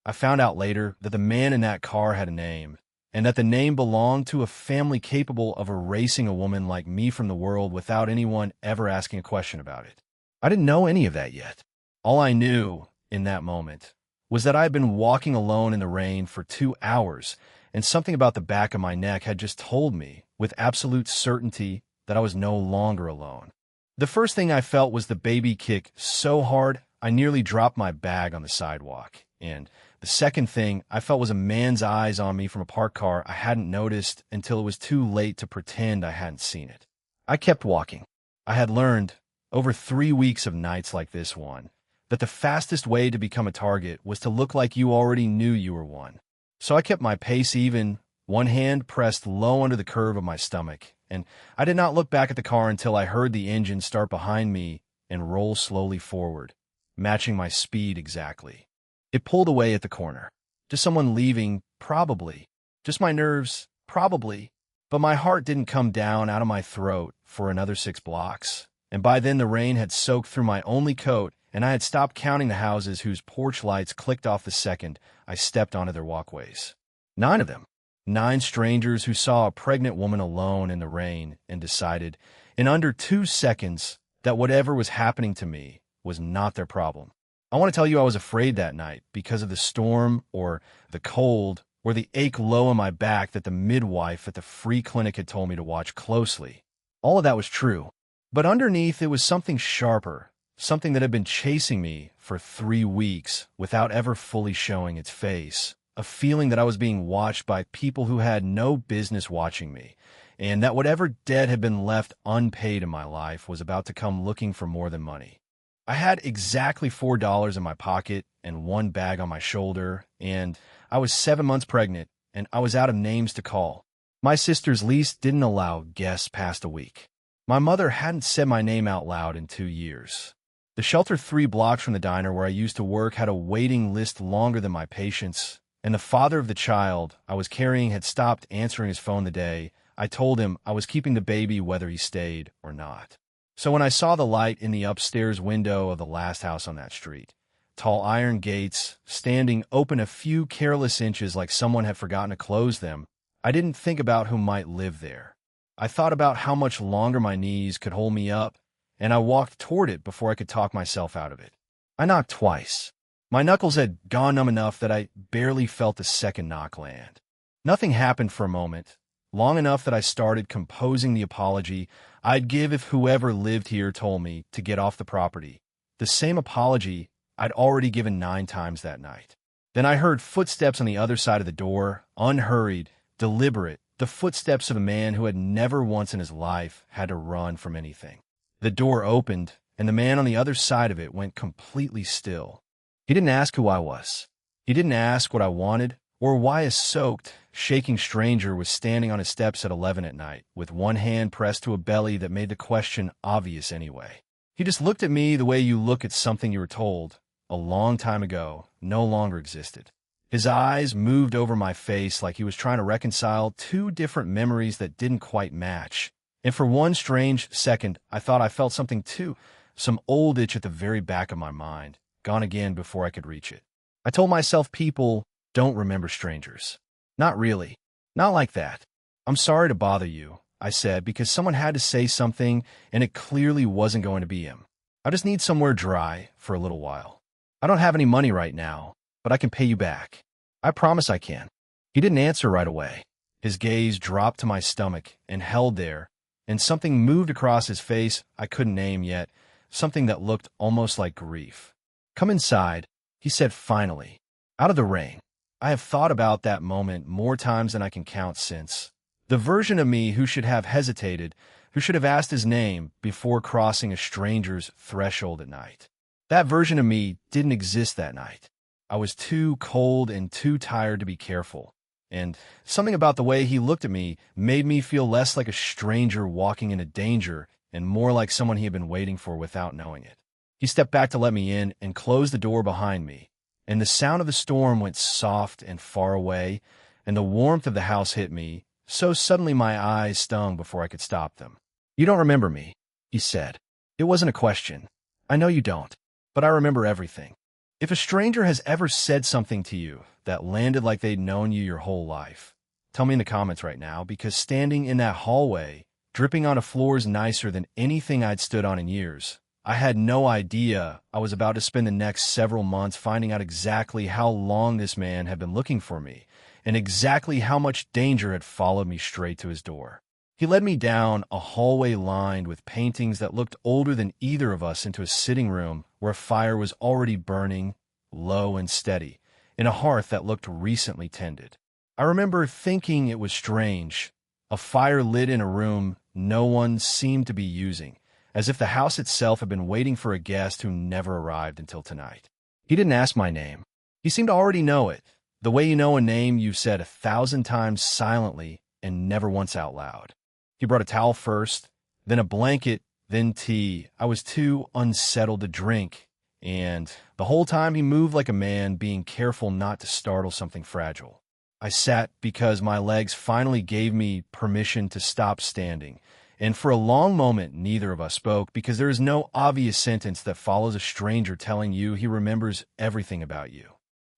I found out later that the man in that car had a name, and that the name belonged to a family capable of erasing a woman like me from the world without anyone ever asking a question about it. I didn't know any of that yet. All I knew in that moment was that I had been walking alone in the rain for 2 hours, and something about the back of my neck had just told me with absolute certainty that I was no longer alone. The first thing I felt was the baby kick so hard I nearly dropped my bag on the sidewalk, and the second thing I felt was a man's eyes on me from a parked car I hadn't noticed until it was too late to pretend I hadn't seen it. I kept walking. I had learned, over 3 weeks of nights like this one, that the fastest way to become a target was to look like you already knew you were one. So I kept my pace even, one hand pressed low under the curve of my stomach, and I did not look back at the car until I heard the engine start behind me and roll slowly forward, matching my speed exactly. It pulled away at the corner. Just someone leaving, probably. Just my nerves, probably. But my heart didn't come down out of my throat for another 6 blocks. And by then the rain had soaked through my only coat, and I had stopped counting the houses whose porch lights clicked off the second I stepped onto their walkways. 9 of them. 9 strangers who saw a pregnant woman alone in the rain and decided, in under 2 seconds, that whatever was happening to me was not their problem. I want to tell you I was afraid that night because of the storm or the cold or the ache low in my back that the midwife at the free clinic had told me to watch closely. All of that was true. But underneath it was something sharper, something that had been chasing me for 3 weeks without ever fully showing its face. A feeling that I was being watched by people who had no business watching me, and that whatever debt had been left unpaid in my life was about to come looking for more than money. I had exactly $4 in my pocket and 1 bag on my shoulder, and I was 7 months pregnant, and I was out of names to call. My sister's lease didn't allow guests past a week. My mother hadn't said my name out loud in 2 years. The shelter 3 blocks from the diner where I used to work had a waiting list longer than my patience, and the father of the child I was carrying had stopped answering his phone the day I told him I was keeping the baby whether he stayed or not. So when I saw the light in the upstairs window of the last house on that street, tall iron gates standing open a few careless inches like someone had forgotten to close them, I didn't think about who might live there. I thought about how much longer my knees could hold me up, and I walked toward it before I could talk myself out of it. I knocked twice. My knuckles had gone numb enough that I barely felt the second knock land. Nothing happened for a moment, long enough that I started composing the apology I'd give if whoever lived here told me to get off the property, the same apology I'd already given 9 times that night. Then I heard footsteps on the other side of the door, unhurried, deliberate, the footsteps of a man who had never once in his life had to run from anything. The door opened, and the man on the other side of it went completely still. He didn't ask who I was. He didn't ask what I wanted, or why a soaked, shaking stranger was standing on his steps at 11 at night, with one hand pressed to a belly that made the question obvious anyway. He just looked at me the way you look at something you were told, a long time ago, no longer existed. His eyes moved over my face like he was trying to reconcile 2 different memories that didn't quite match. And for one strange second, I thought I felt something too, some old itch at the very back of my mind, gone again before I could reach it. I told myself people don't remember strangers. Not really. Not like that. I'm sorry to bother you, I said, because someone had to say something, and it clearly wasn't going to be him. I just need somewhere dry for a little while. I don't have any money right now, but I can pay you back. I promise I can. He didn't answer right away. His gaze dropped to my stomach and held there, and something moved across his face I couldn't name yet, something that looked almost like grief. Come inside, he said finally, out of the rain. I have thought about that moment more times than I can count since. The version of me who should have hesitated, who should have asked his name before crossing a stranger's threshold at night. That version of me didn't exist that night. I was too cold and too tired to be careful. And something about the way he looked at me made me feel less like a stranger walking into danger and more like someone he had been waiting for without knowing it. He stepped back to let me in and closed the door behind me, and the sound of the storm went soft and far away, and the warmth of the house hit me, so suddenly my eyes stung before I could stop them. You don't remember me, he said. It wasn't a question. I know you don't, but I remember everything. If a stranger has ever said something to you that landed like they'd known you your whole life, tell me in the comments right now, because standing in that hallway, dripping on a floors nicer than anything I'd stood on in years, I had no idea I was about to spend the next several months finding out exactly how long this man had been looking for me and exactly how much danger had followed me straight to his door. He led me down a hallway lined with paintings that looked older than either of us into a sitting room where a fire was already burning, low and steady, in a hearth that looked recently tended. I remember thinking it was strange, a fire lit in a room no one seemed to be using, as if the house itself had been waiting for a guest who never arrived until tonight. He didn't ask my name. He seemed to already know it, the way you know a name you've said 1,000 times silently and never once out loud. He brought a towel first, then a blanket, then tea. I was too unsettled to drink, and the whole time he moved like a man being careful not to startle something fragile. I sat because my legs finally gave me permission to stop standing, and for a long moment neither of us spoke because there is no obvious sentence that follows a stranger telling you he remembers everything about you.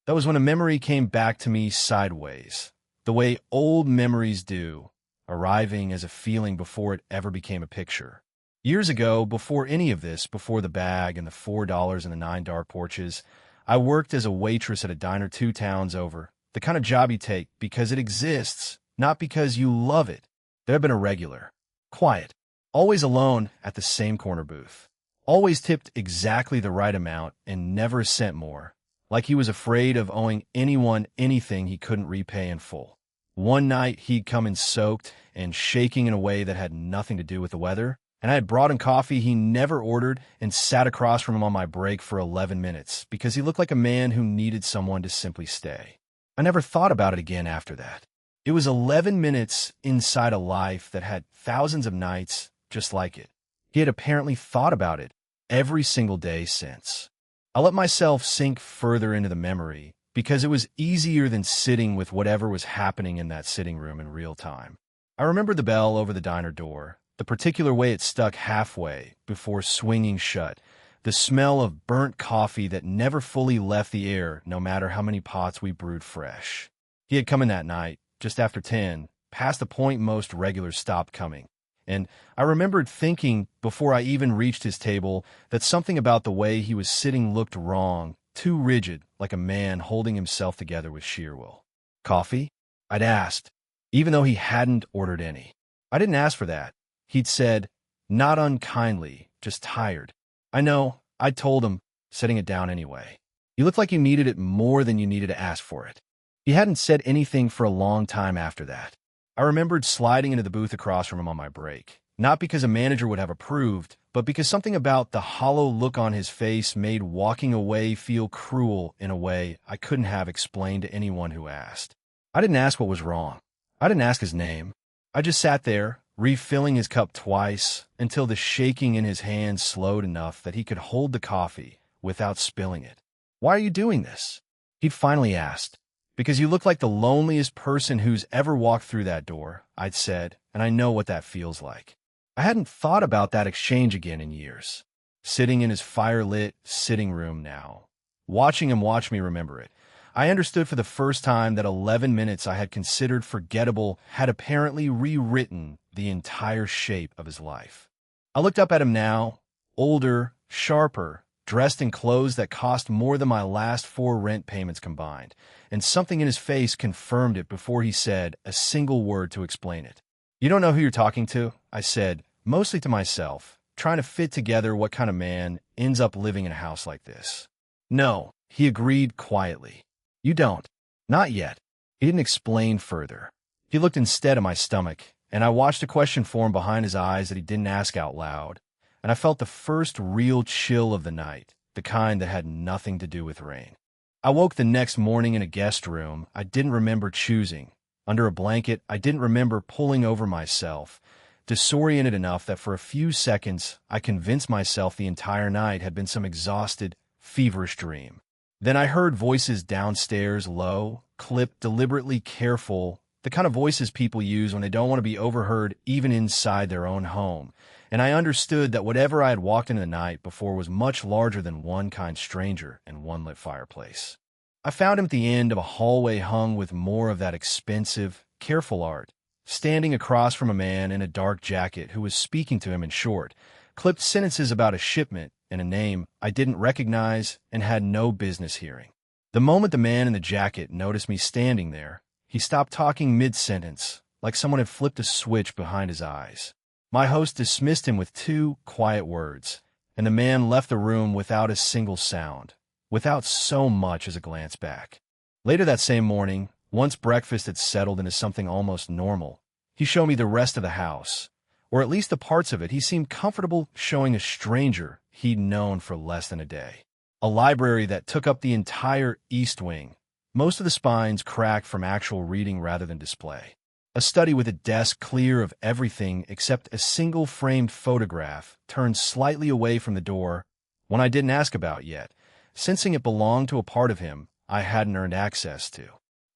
That was when a memory came back to me sideways, the way old memories do, arriving as a feeling before it ever became a picture. Years ago, before any of this, before the bag and the $4 and the 9 dark porches, I worked as a waitress at a diner 2 towns over, the kind of job you take because it exists, not because you love it. There had been a regular, quiet, always alone at the same corner booth, always tipped exactly the right amount and never a cent more, like he was afraid of owing anyone anything he couldn't repay in full. One night, he'd come in soaked and shaking in a way that had nothing to do with the weather, and I had brought him coffee he never ordered and sat across from him on my break for 11 minutes because he looked like a man who needed someone to simply stay. I never thought about it again after that. It was 11 minutes inside a life that had thousands of nights just like it. He had apparently thought about it every single day since. I let myself sink further into the memory, because it was easier than sitting with whatever was happening in that sitting room in real time. I remember the bell over the diner door, the particular way it stuck halfway before swinging shut, the smell of burnt coffee that never fully left the air no matter how many pots we brewed fresh. He had come in that night, just after 10, past the point most regulars stopped coming. And I remembered thinking, before I even reached his table, that something about the way he was sitting looked wrong, too rigid, like a man holding himself together with sheer will. Coffee? I'd asked, even though he hadn't ordered any. I didn't ask for that. He'd said, not unkindly, just tired. I know, I told him, setting it down anyway. You looked like you needed it more than you needed to ask for it. He hadn't said anything for a long time after that. I remembered sliding into the booth across from him on my break, not because a manager would have approved, but because something about the hollow look on his face made walking away feel cruel in a way I couldn't have explained to anyone who asked. I didn't ask what was wrong. I didn't ask his name. I just sat there, refilling his cup twice, until the shaking in his hands slowed enough that he could hold the coffee without spilling it. Why are you doing this? He'd finally asked. Because you look like the loneliest person who's ever walked through that door, I'd said, and I know what that feels like. I hadn't thought about that exchange again in years. Sitting in his fire-lit sitting room now, watching him watch me remember it, I understood for the first time that 11 minutes I had considered forgettable had apparently rewritten the entire shape of his life. I looked up at him now, older, sharper, dressed in clothes that cost more than my last 4 rent payments combined, and something in his face confirmed it before he said a single word to explain it. You don't know who you're talking to? I said, mostly to myself, trying to fit together what kind of man ends up living in a house like this. No, he agreed quietly. You don't. Not yet. He didn't explain further. He looked instead at my stomach, and I watched a question form behind his eyes that he didn't ask out loud, and I felt the first real chill of the night, the kind that had nothing to do with rain. I woke the next morning in a guest room I didn't remember choosing. Under a blanket I didn't remember pulling over myself, disoriented enough that for a few seconds I convinced myself the entire night had been some exhausted, feverish dream. Then I heard voices downstairs, low, clipped, deliberately careful, the kind of voices people use when they don't want to be overheard even inside their own home. and I understood that whatever I had walked into the night before was much larger than one kind stranger and one lit fireplace. I found him at the end of a hallway hung with more of that expensive, careful art, standing across from a man in a dark jacket who was speaking to him in short, clipped sentences about a shipment and a name I didn't recognize and had no business hearing. The moment the man in the jacket noticed me standing there, he stopped talking mid-sentence, like someone had flipped a switch behind his eyes. My host dismissed him with 2 quiet words, and the man left the room without a single sound, without so much as a glance back. Later that same morning, once breakfast had settled into something almost normal, he showed me the rest of the house, or at least the parts of it he seemed comfortable showing a stranger he'd known for less than a day. A library that took up the entire east wing, most of the spines cracked from actual reading rather than display. A study with a desk clear of everything except a single framed photograph turned slightly away from the door, one I didn't ask about yet, sensing it belonged to a part of him I hadn't earned access to.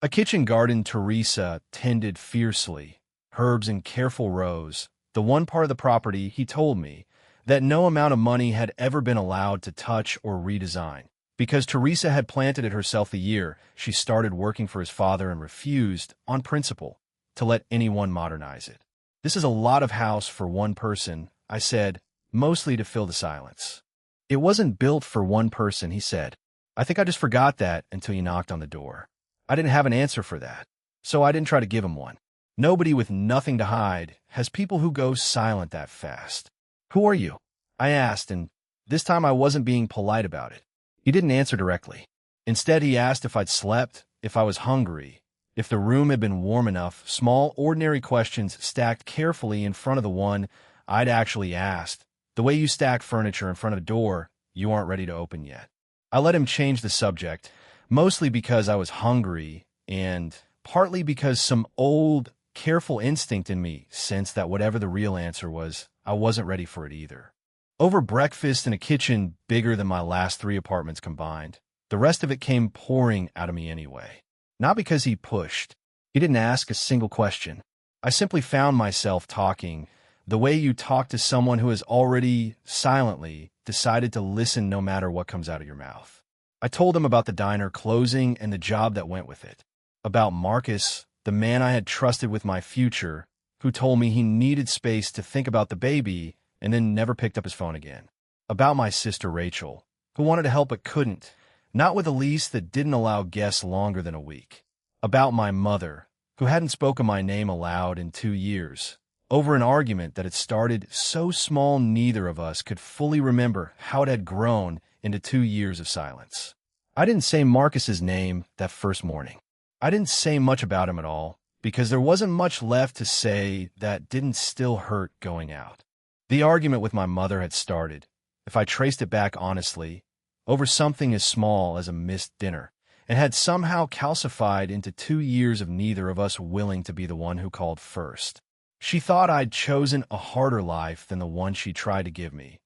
A kitchen garden Teresa tended fiercely, herbs in careful rows, the one part of the property he told me that no amount of money had ever been allowed to touch or redesign, because Teresa had planted it herself the year she started working for his father and refused, on principle, to let anyone modernize it. "This is a lot of house for one person," I said, mostly to fill the silence. "It wasn't built for one person," he said. "I think I just forgot that until you knocked on the door. I didn't have an answer for that, so I didn't try to give him one. Nobody with nothing to hide has people who go silent that fast." "Who are you?" I asked, and this time I wasn't being polite about it. He didn't answer directly. Instead, he asked if I'd slept, if I was hungry, if the room had been warm enough, small, ordinary questions stacked carefully in front of the one I'd actually asked, the way you stack furniture in front of a door you aren't ready to open yet. I let him change the subject, mostly because I was hungry and partly because some old, careful instinct in me sensed that whatever the real answer was, I wasn't ready for it either. Over breakfast in a kitchen bigger than my last 3 apartments combined, the rest of it came pouring out of me anyway. Not because he pushed. He didn't ask a single question. I simply found myself talking the way you talk to someone who has already, silently, decided to listen no matter what comes out of your mouth. I told him about the diner closing and the job that went with it. About Marcus, the man I had trusted with my future, who told me he needed space to think about the baby and then never picked up his phone again. About my sister Rachel, who wanted to help but couldn't, not with a lease that didn't allow guests longer than a week. About my mother, who hadn't spoken my name aloud in 2 years, over an argument that had started so small neither of us could fully remember how it had grown into 2 years of silence. I didn't say Marcus's name that first morning. I didn't say much about him at all, because there wasn't much left to say that didn't still hurt going out. The argument with my mother had started, if I traced it back honestly, over something as small as a missed dinner, and had somehow calcified into 2 years of neither of us willing to be the one who called first. She thought I'd chosen a harder life than the one she tried to give me,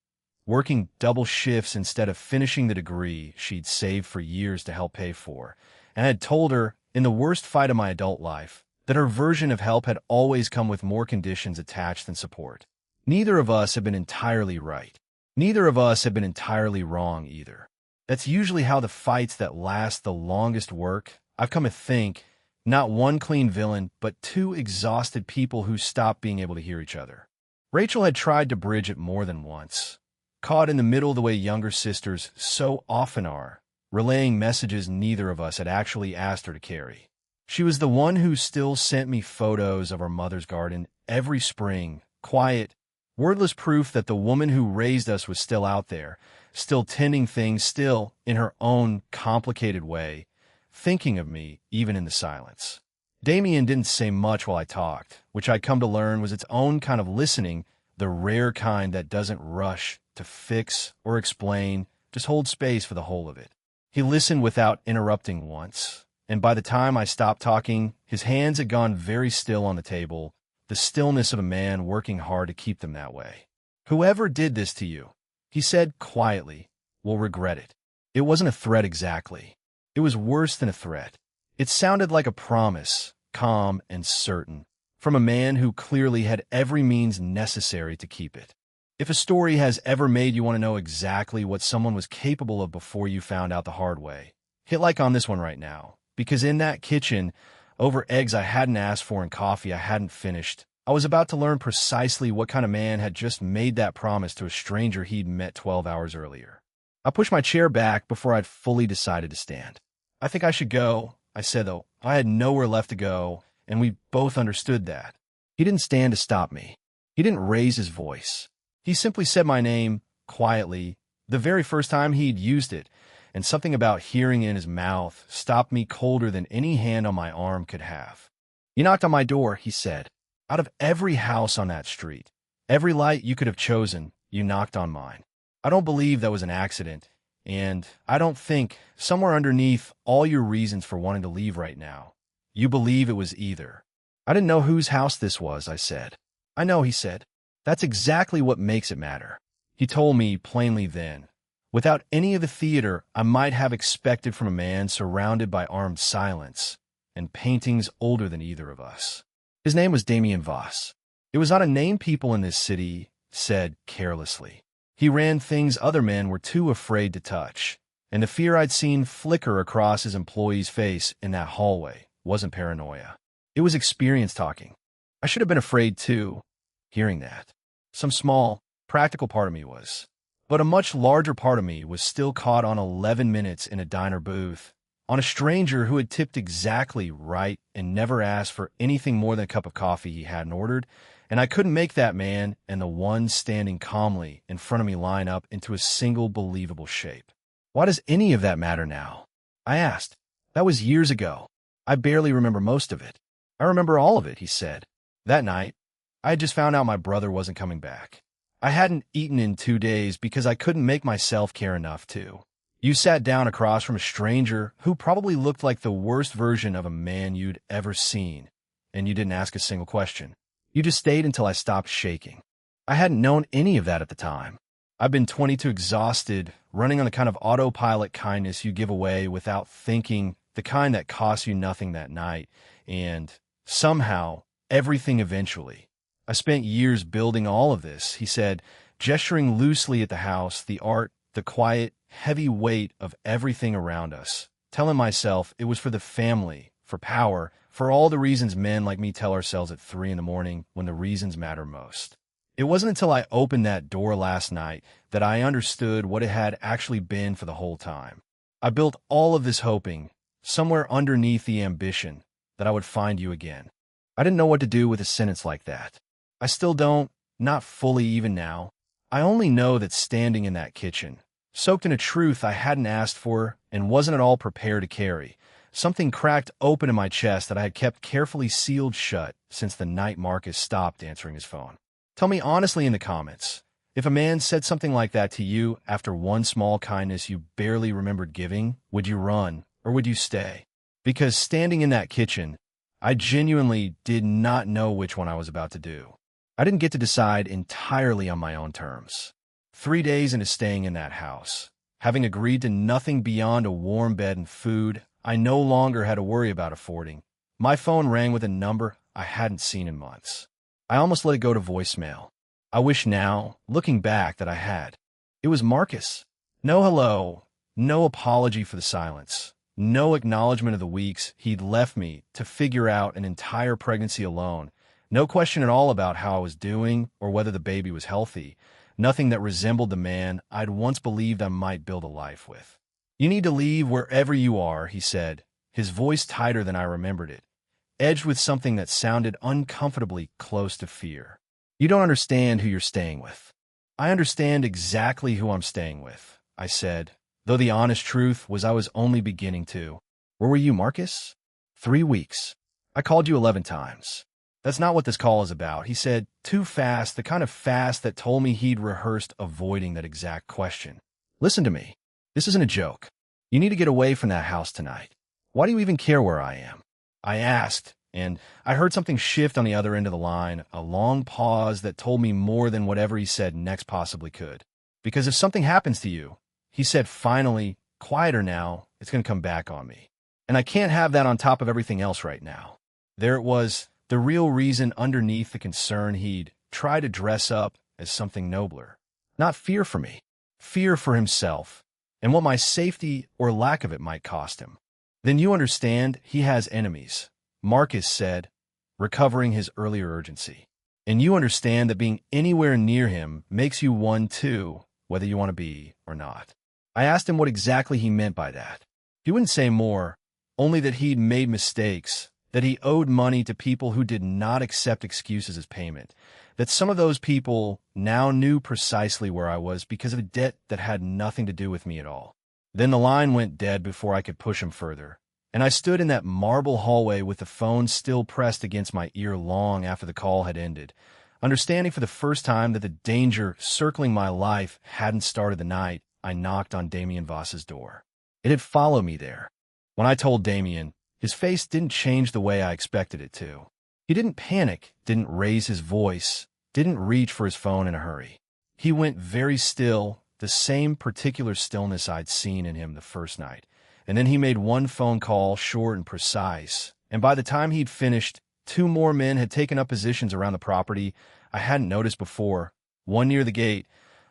working double shifts instead of finishing the degree she'd saved for years to help pay for, and had told her, in the worst fight of my adult life, that her version of help had always come with more conditions attached than support. Neither of us had been entirely right. Neither of us had been entirely wrong either. That's usually how the fights that last the longest work. I've come to think, not one clean villain, but 2 exhausted people who stopped being able to hear each other. Rachel had tried to bridge it more than once, caught in the middle the way younger sisters so often are, relaying messages neither of us had actually asked her to carry. She was the one who still sent me photos of our mother's garden every spring, quiet, wordless proof that the woman who raised us was still out there, still tending things, still, in her own complicated way, thinking of me, even in the silence. Damien didn't say much while I talked, which I'd come to learn was its own kind of listening, the rare kind that doesn't rush to fix or explain, just hold space for the whole of it. He listened without interrupting once, and by the time I stopped talking, his hands had gone very still on the table, the stillness of a man working hard to keep them that way. "Whoever did this to you," he said quietly, "will regret it." It wasn't a threat exactly. It was worse than a threat. It sounded like a promise, calm and certain, from a man who clearly had every means necessary to keep it. If a story has ever made you want to know exactly what someone was capable of before you found out the hard way, hit like on this one right now. Because in that kitchen, over eggs I hadn't asked for and coffee I hadn't finished, I was about to learn precisely what kind of man had just made that promise to a stranger he'd met 12 hours earlier. I pushed my chair back before I'd fully decided to stand. I think I should go, I said, though I had nowhere left to go, and we both understood that. He didn't stand to stop me. He didn't raise his voice. He simply said my name, quietly, the very first time he'd used it, and something about hearing it in his mouth stopped me colder than any hand on my arm could have. "You knocked on my door," he said. "Out of every house on that street, every light you could have chosen, you knocked on mine. I don't believe that was an accident, and I don't think, somewhere underneath all your reasons for wanting to leave right now, you believe it was either." "I didn't know whose house this was," I said. "I know," he said. "That's exactly what makes it matter." He told me plainly then, without any of the theater I might have expected from a man surrounded by armed silence and paintings older than either of us. His name was Damien Voss. It was not a name people in this city said carelessly. He ran things other men were too afraid to touch, and the fear I'd seen flicker across his employee's face in that hallway wasn't paranoia. It was experience talking. I should have been afraid too, hearing that. Some small, practical part of me was. But a much larger part of me was still caught on 11 minutes in a diner booth, on a stranger who had tipped exactly right and never asked for anything more than a cup of coffee he hadn't ordered, and I couldn't make that man and the one standing calmly in front of me line up into a single believable shape. Why does any of that matter now? I asked. That was years ago. I barely remember most of it. I remember all of it, he said. That night, I had just found out my brother wasn't coming back. I hadn't eaten in 2 days because I couldn't make myself care enough to. You sat down across from a stranger who probably looked like the worst version of a man you'd ever seen, and you didn't ask a single question. You just stayed until I stopped shaking. I hadn't known any of that at the time. I've been 22 exhausted, running on the kind of autopilot kindness you give away without thinking, the kind that costs you nothing that night, and somehow, everything eventually. I spent years building all of this, he said, gesturing loosely at the house, the art, the quiet, heavy weight of everything around us, telling myself it was for the family, for power, for all the reasons men like me tell ourselves at 3 a.m. when the reasons matter most. It wasn't until I opened that door last night that I understood what it had actually been for the whole time. I built all of this hoping, somewhere underneath the ambition, that I would find you again. I didn't know what to do with a sentence like that. I still don't, not fully even now. I only know that standing in that kitchen, soaked in a truth I hadn't asked for and wasn't at all prepared to carry, something cracked open in my chest that I had kept carefully sealed shut since the night Marcus stopped answering his phone. Tell me honestly in the comments, if a man said something like that to you after one small kindness you barely remembered giving, would you run or would you stay? Because standing in that kitchen, I genuinely did not know which one I was about to do. I didn't get to decide entirely on my own terms. 3 days into staying in that house, having agreed to nothing beyond a warm bed and food I no longer had to worry about affording, my phone rang with a number I hadn't seen in months. I almost let it go to voicemail. I wish now, looking back, that I had. It was Marcus. No hello, no apology for the silence, no acknowledgement of the weeks he'd left me to figure out an entire pregnancy alone, no question at all about how I was doing or whether the baby was healthy, nothing that resembled the man I'd once believed I might build a life with. You need to leave wherever you are, he said, his voice tighter than I remembered it, edged with something that sounded uncomfortably close to fear. You don't understand who you're staying with. I understand exactly who I'm staying with, I said, though the honest truth was I was only beginning to. Where were you, Marcus? 3 weeks. I called you 11 times. That's not what this call is about, he said, too fast, the kind of fast that told me he'd rehearsed avoiding that exact question. Listen to me. This isn't a joke. You need to get away from that house tonight. Why do you even care where I am? I asked, and I heard something shift on the other end of the line, a long pause that told me more than whatever he said next possibly could. Because if something happens to you, he said finally, quieter now, it's going to come back on me. And I can't have that on top of everything else right now. There it was, the real reason underneath the concern he'd tried to dress up as something nobler. Not fear for me, fear for himself, and what my safety or lack of it might cost him. Then you understand he has enemies, Marcus said, recovering his earlier urgency. And you understand that being anywhere near him makes you one too, whether you want to be or not. I asked him what exactly he meant by that. He wouldn't say more, only that he'd made mistakes, that he owed money to people who did not accept excuses as payment, that some of those people now knew precisely where I was because of a debt that had nothing to do with me at all. Then the line went dead before I could push him further, and I stood in that marble hallway with the phone still pressed against my ear long after the call had ended, understanding for the first time that the danger circling my life hadn't started the night I knocked on Damien Voss's door. It had followed me there. When I told Damien, his face didn't change the way I expected it to. He didn't panic, didn't raise his voice, didn't reach for his phone in a hurry. He went very still, the same particular stillness I'd seen in him the first night. And then he made one phone call, short and precise, and by the time he'd finished, 2 more men had taken up positions around the property I hadn't noticed before, one near the gate,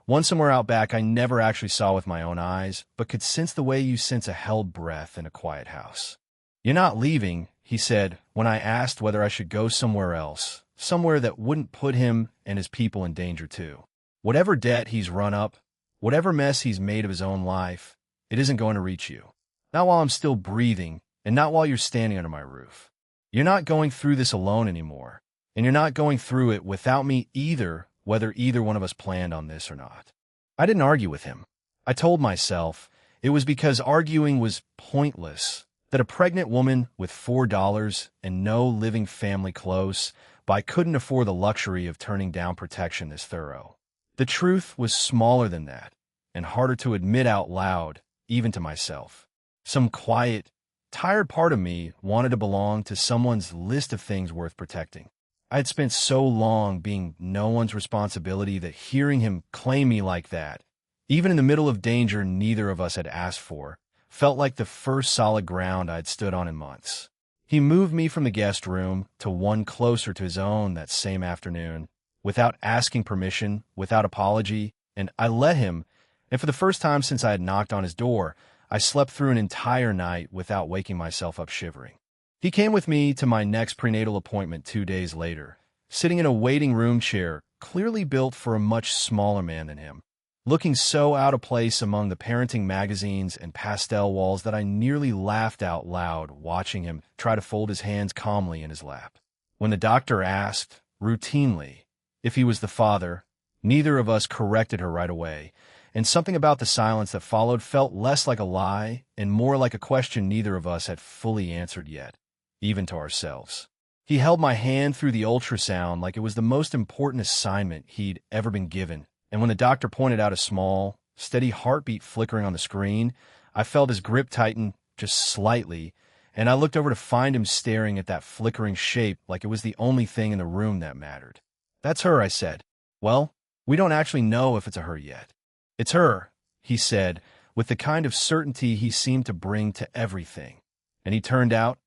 one somewhere out back I never actually saw with my own eyes, but could sense the way you sense a held breath in a quiet house. "You're not leaving," he said, when I asked whether I should go somewhere else, somewhere that wouldn't put him and his people in danger too. "Whatever debt he's run up, whatever mess he's made of his own life, it isn't going to reach you. Not while I'm still breathing, and not while you're standing under my roof. You're not going through this alone anymore, and you're not going through it without me either, whether either one of us planned on this or not." I didn't argue with him. I told myself it was because arguing was pointless, that a pregnant woman with $4 and no living family close by couldn't afford the luxury of turning down protection this thorough. The truth was smaller than that, and harder to admit out loud, even to myself. Some quiet, tired part of me wanted to belong to someone's list of things worth protecting. I had spent so long being no one's responsibility that hearing him claim me like that, even in the middle of danger neither of us had asked for, felt like the first solid ground I'd stood on in months. He moved me from the guest room to one closer to his own that same afternoon, without asking permission, without apology, and I let him, and for the first time since I had knocked on his door, I slept through an entire night without waking myself up shivering. He came with me to my next prenatal appointment 2 days later, sitting in a waiting room chair clearly built for a much smaller man than him, looking so out of place among the parenting magazines and pastel walls that I nearly laughed out loud watching him try to fold his hands calmly in his lap. When the doctor asked, routinely, if he was the father, neither of us corrected her right away, and something about the silence that followed felt less like a lie and more like a question neither of us had fully answered yet, even to ourselves. He held my hand through the ultrasound like it was the most important assignment he'd ever been given, and when the doctor pointed out a small, steady heartbeat flickering on the screen, I felt his grip tighten just slightly, and I looked over to find him staring at that flickering shape like it was the only thing in the room that mattered. "That's her," I said. "Well, we don't actually know if it's a her yet." "It's her," he said, with the kind of certainty he seemed to bring to everything. And he turned out,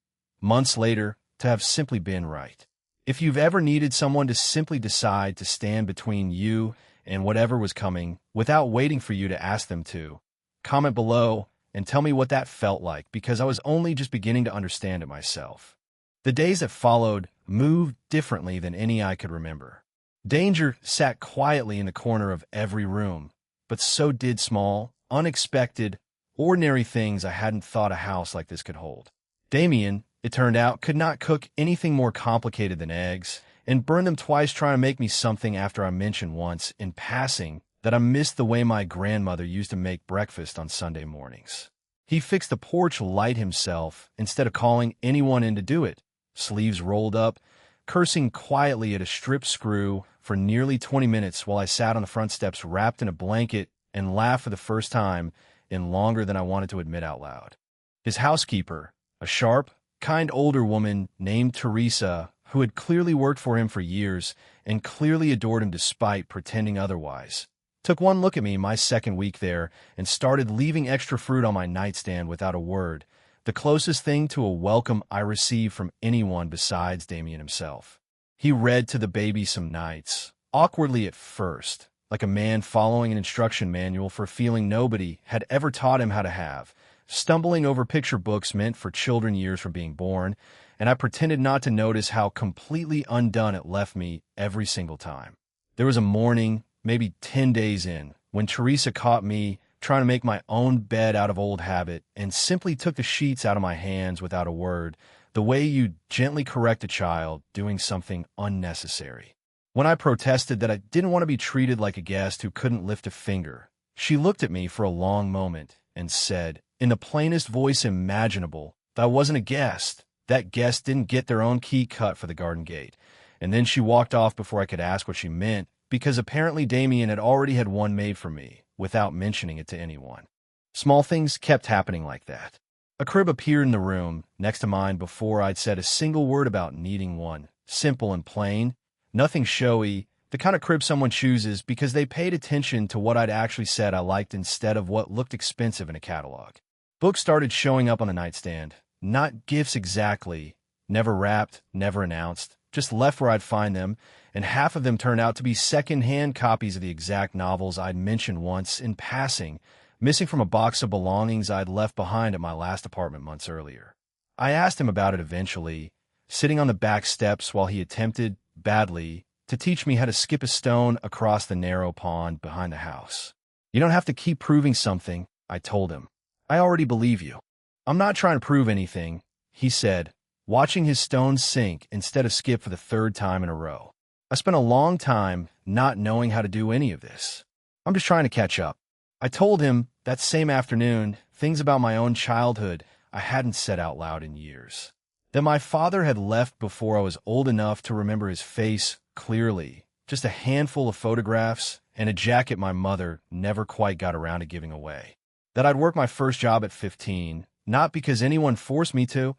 months later, to have simply been right. If you've ever needed someone to simply decide to stand between you and whatever was coming, without waiting for you to ask them to, comment below and tell me what that felt like, because I was only just beginning to understand it myself. The days that followed moved differently than any I could remember. Danger sat quietly in the corner of every room, but so did small, unexpected, ordinary things I hadn't thought a house like this could hold. Damien, it turned out, could not cook anything more complicated than eggs, and burned them twice trying to make me something after I mentioned once, in passing, that I missed the way my grandmother used to make breakfast on Sunday mornings. He fixed the porch light himself instead of calling anyone in to do it, sleeves rolled up, cursing quietly at a strip screw for nearly 20 minutes while I sat on the front steps wrapped in a blanket and laughed for the first time in longer than I wanted to admit out loud. His housekeeper, a sharp, kind older woman named Teresa, who had clearly worked for him for years and clearly adored him despite pretending otherwise, took one look at me my second week there and started leaving extra fruit on my nightstand without a word, the closest thing to a welcome I received from anyone besides Damien himself. He read to the baby some nights, awkwardly at first, like a man following an instruction manual for a feeling nobody had ever taught him how to have, stumbling over picture books meant for children years from being born, and I pretended not to notice how completely undone it left me every single time. There was a morning, maybe 10 days in, when Teresa caught me trying to make my own bed out of old habit and simply took the sheets out of my hands without a word, the way you gently correct a child doing something unnecessary. When I protested that I didn't want to be treated like a guest who couldn't lift a finger, she looked at me for a long moment and said, in the plainest voice imaginable, that I wasn't a guest. That guest didn't get their own key cut for the garden gate. And then she walked off before I could ask what she meant, because apparently Damien had already had one made for me, without mentioning it to anyone. Small things kept happening like that. A crib appeared in the room next to mine before I'd said a single word about needing one. Simple and plain, nothing showy, the kind of crib someone chooses because they paid attention to what I'd actually said I liked instead of what looked expensive in a catalog. Books started showing up on the nightstand. Not gifts exactly, never wrapped, never announced, just left where I'd find them, and half of them turned out to be second-hand copies of the exact novels I'd mentioned once in passing, missing from a box of belongings I'd left behind at my last apartment months earlier. I asked him about it eventually, sitting on the back steps while he attempted, badly, to teach me how to skip a stone across the narrow pond behind the house. You don't have to keep proving something, I told him. I already believe you. I'm not trying to prove anything, he said, watching his stone sink instead of skip for the third time in a row. I spent a long time not knowing how to do any of this. I'm just trying to catch up. I told him that same afternoon things about my own childhood I hadn't said out loud in years. That my father had left before I was old enough to remember his face clearly, just a handful of photographs and a jacket my mother never quite got around to giving away. That I'd worked my first job at 15, not because anyone forced me to,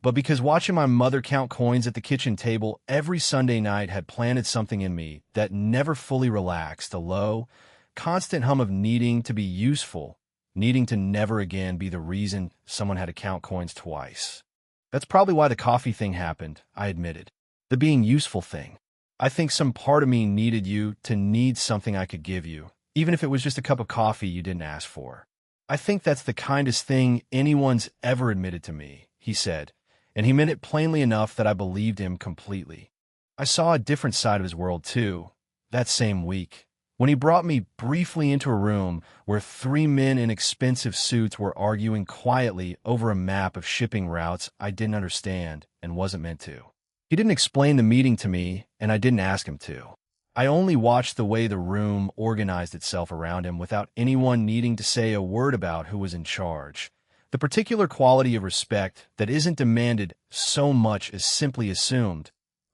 but because watching my mother count coins at the kitchen table every Sunday night had planted something in me that never fully relaxed, a low, constant hum of needing to be useful, needing to never again be the reason someone had to count coins twice. That's probably why the coffee thing happened, I admitted. The being useful thing. I think some part of me needed you to need something I could give you, even if it was just a cup of coffee you didn't ask for. I think that's the kindest thing anyone's ever admitted to me, he said, and he meant it plainly enough that I believed him completely. I saw a different side of his world, too, that same week, when he brought me briefly into a room where 3 men in expensive suits were arguing quietly over a map of shipping routes I didn't understand and wasn't meant to. He didn't explain the meeting to me, and I didn't ask him to. I only watched the way the room organized itself around him without anyone needing to say a word about who was in charge. The particular quality of respect that isn't demanded so much as simply assumed,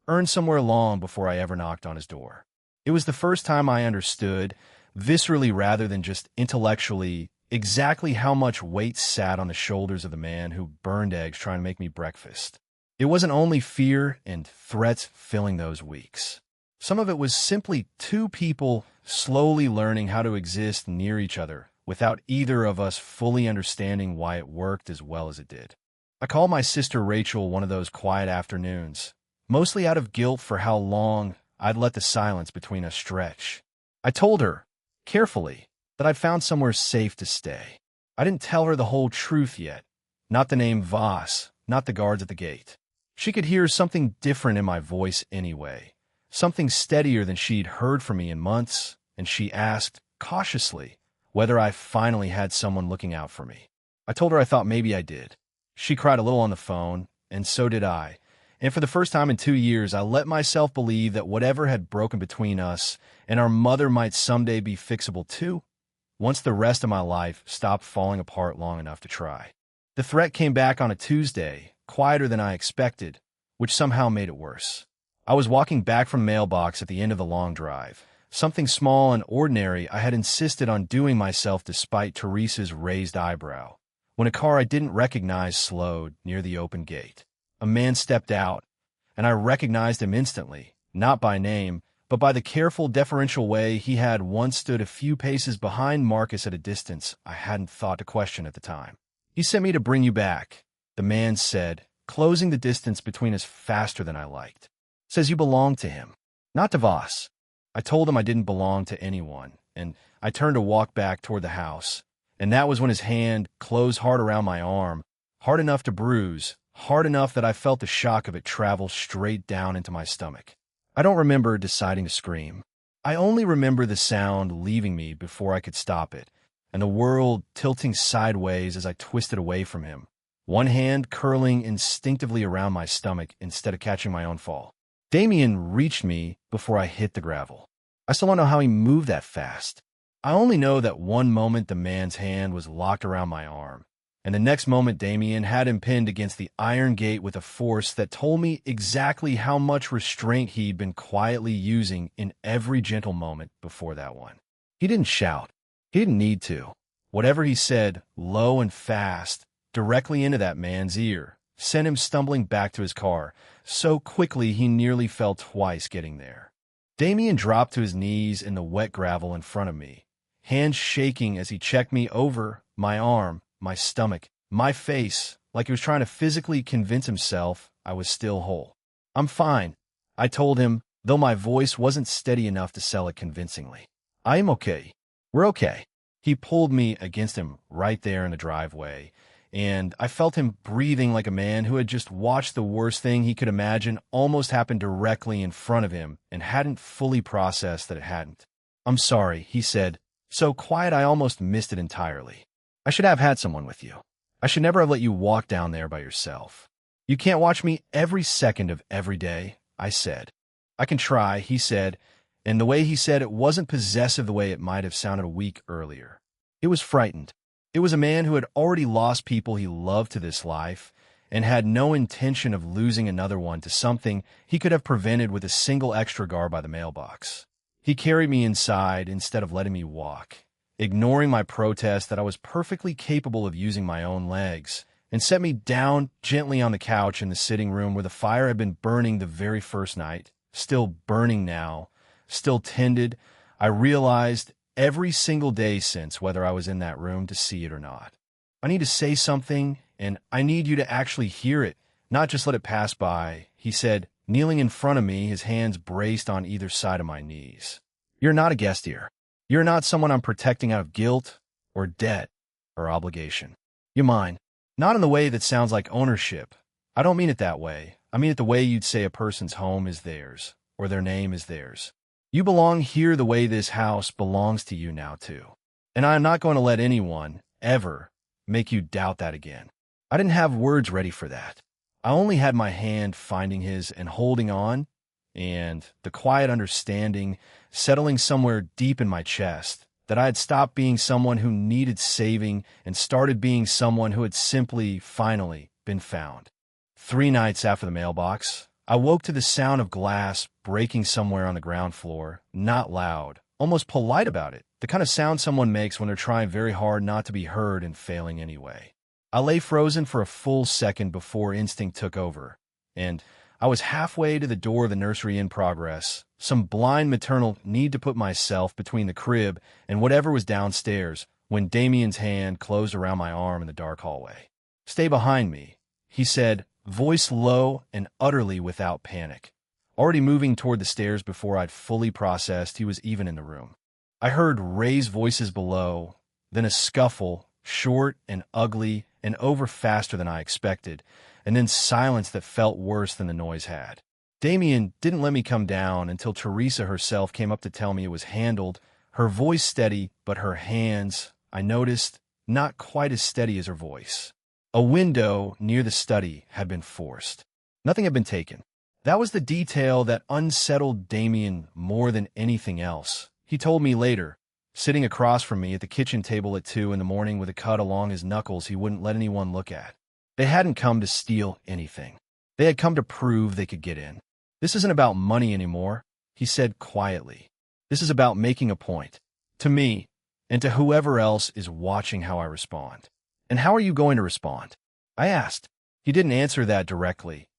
earned somewhere long before I ever knocked on his door. It was the first time I understood, viscerally rather than just intellectually, exactly how much weight sat on the shoulders of the man who burned eggs trying to make me breakfast. It wasn't only fear and threats filling those weeks. Some of it was simply 2 people slowly learning how to exist near each other without either of us fully understanding why it worked as well as it did. I called my sister Rachel one of those quiet afternoons, mostly out of guilt for how long I'd let the silence between us stretch. I told her, carefully, that I'd found somewhere safe to stay. I didn't tell her the whole truth yet, not the name Voss, not the guards at the gate. She could hear something different in my voice anyway, something steadier than she'd heard from me in months, and she asked, cautiously, whether I finally had someone looking out for me. I told her I thought maybe I did. She cried a little on the phone, and so did I. And for the first time in 2 years, I let myself believe that whatever had broken between us and our mother might someday be fixable too, once the rest of my life stopped falling apart long enough to try. The threat came back on a Tuesday, quieter than I expected, which somehow made it worse. I was walking back from the mailbox at the end of the long drive. Something small and ordinary I had insisted on doing myself despite Teresa's raised eyebrow, when a car I didn't recognize slowed near the open gate. A man stepped out, and I recognized him instantly, not by name, but by the careful, deferential way he had once stood a few paces behind Marcus at a distance I hadn't thought to question at the time. "He sent me to bring you back," the man said, closing the distance between us faster than I liked. "Says you belong to him, not to Voss." I told him I didn't belong to anyone, and I turned to walk back toward the house. And that was when his hand closed hard around my arm, hard enough to bruise, hard enough that I felt the shock of it travel straight down into my stomach. I don't remember deciding to scream. I only remember the sound leaving me before I could stop it, and the world tilting sideways as I twisted away from him, one hand curling instinctively around my stomach instead of catching my own fall. Damien reached me before I hit the gravel. I still don't know how he moved that fast. I only know that one moment the man's hand was locked around my arm, and the next moment Damien had him pinned against the iron gate with a force that told me exactly how much restraint he'd been quietly using in every gentle moment before that one. He didn't shout. He didn't need to. Whatever he said, low and fast, directly into that man's ear, sent him stumbling back to his car, so quickly he nearly fell twice getting there. Damien dropped to his knees in the wet gravel in front of me, hands shaking as he checked me over my arm, my stomach, my face, like he was trying to physically convince himself I was still whole. "I'm fine," I told him, though my voice wasn't steady enough to sell it convincingly. "I am okay. We're okay." He pulled me against him right there in the driveway, and I felt him breathing like a man who had just watched the worst thing he could imagine almost happen directly in front of him and hadn't fully processed that it hadn't. "I'm sorry," he said, so quiet I almost missed it entirely. "I should have had someone with you. I should never have let you walk down there by yourself. You can't watch me every second of every day," I said. "I can try," he said, and the way he said it wasn't possessive the way it might have sounded a week earlier. It was frightened. It was a man who had already lost people he loved to this life and had no intention of losing another one to something he could have prevented with a single extra guard by the mailbox. He carried me inside instead of letting me walk, ignoring my protest that I was perfectly capable of using my own legs, and set me down gently on the couch in the sitting room where the fire had been burning the very first night, still burning now, still tended. I realized every single day since whether I was in that room to see it or not. "I need to say something, and I need you to actually hear it, not just let it pass by," he said, kneeling in front of me, his hands braced on either side of my knees. "You're not a guest here. You're not someone I'm protecting out of guilt or debt or obligation. You're mine. Not in the way that sounds like ownership. I don't mean it that way. I mean it the way you'd say a person's home is theirs or their name is theirs. You belong here the way this house belongs to you now, too. And I am not going to let anyone, ever, make you doubt that again." I didn't have words ready for that. I only had my hand finding his and holding on, and the quiet understanding settling somewhere deep in my chest that I had stopped being someone who needed saving and started being someone who had simply, finally, been found. 3 nights after the mailbox, I woke to the sound of glass breaking somewhere on the ground floor, not loud, almost polite about it, the kind of sound someone makes when they're trying very hard not to be heard and failing anyway. I lay frozen for a full second before instinct took over, and I was halfway to the door of the nursery in progress, some blind maternal need to put myself between the crib and whatever was downstairs, when Damien's hand closed around my arm in the dark hallway. "Stay behind me," he said, voice low and utterly without panic, already moving toward the stairs before I'd fully processed he was even in the room. I heard raised voices below, then a scuffle, short and ugly and over faster than I expected, and then silence that felt worse than the noise had. Damien didn't let me come down until Teresa herself came up to tell me it was handled, her voice steady, but her hands, I noticed, not quite as steady as her voice. A window near the study had been forced. Nothing had been taken. That was the detail that unsettled Damien more than anything else. He told me later, sitting across from me at the kitchen table at 2 in the morning with a cut along his knuckles he wouldn't let anyone look at. They hadn't come to steal anything. They had come to prove they could get in. "This isn't about money anymore," he said quietly. "This is about making a point. To me, and to whoever else is watching how I respond." "And how are you going to respond?" I asked. He didn't answer that directly,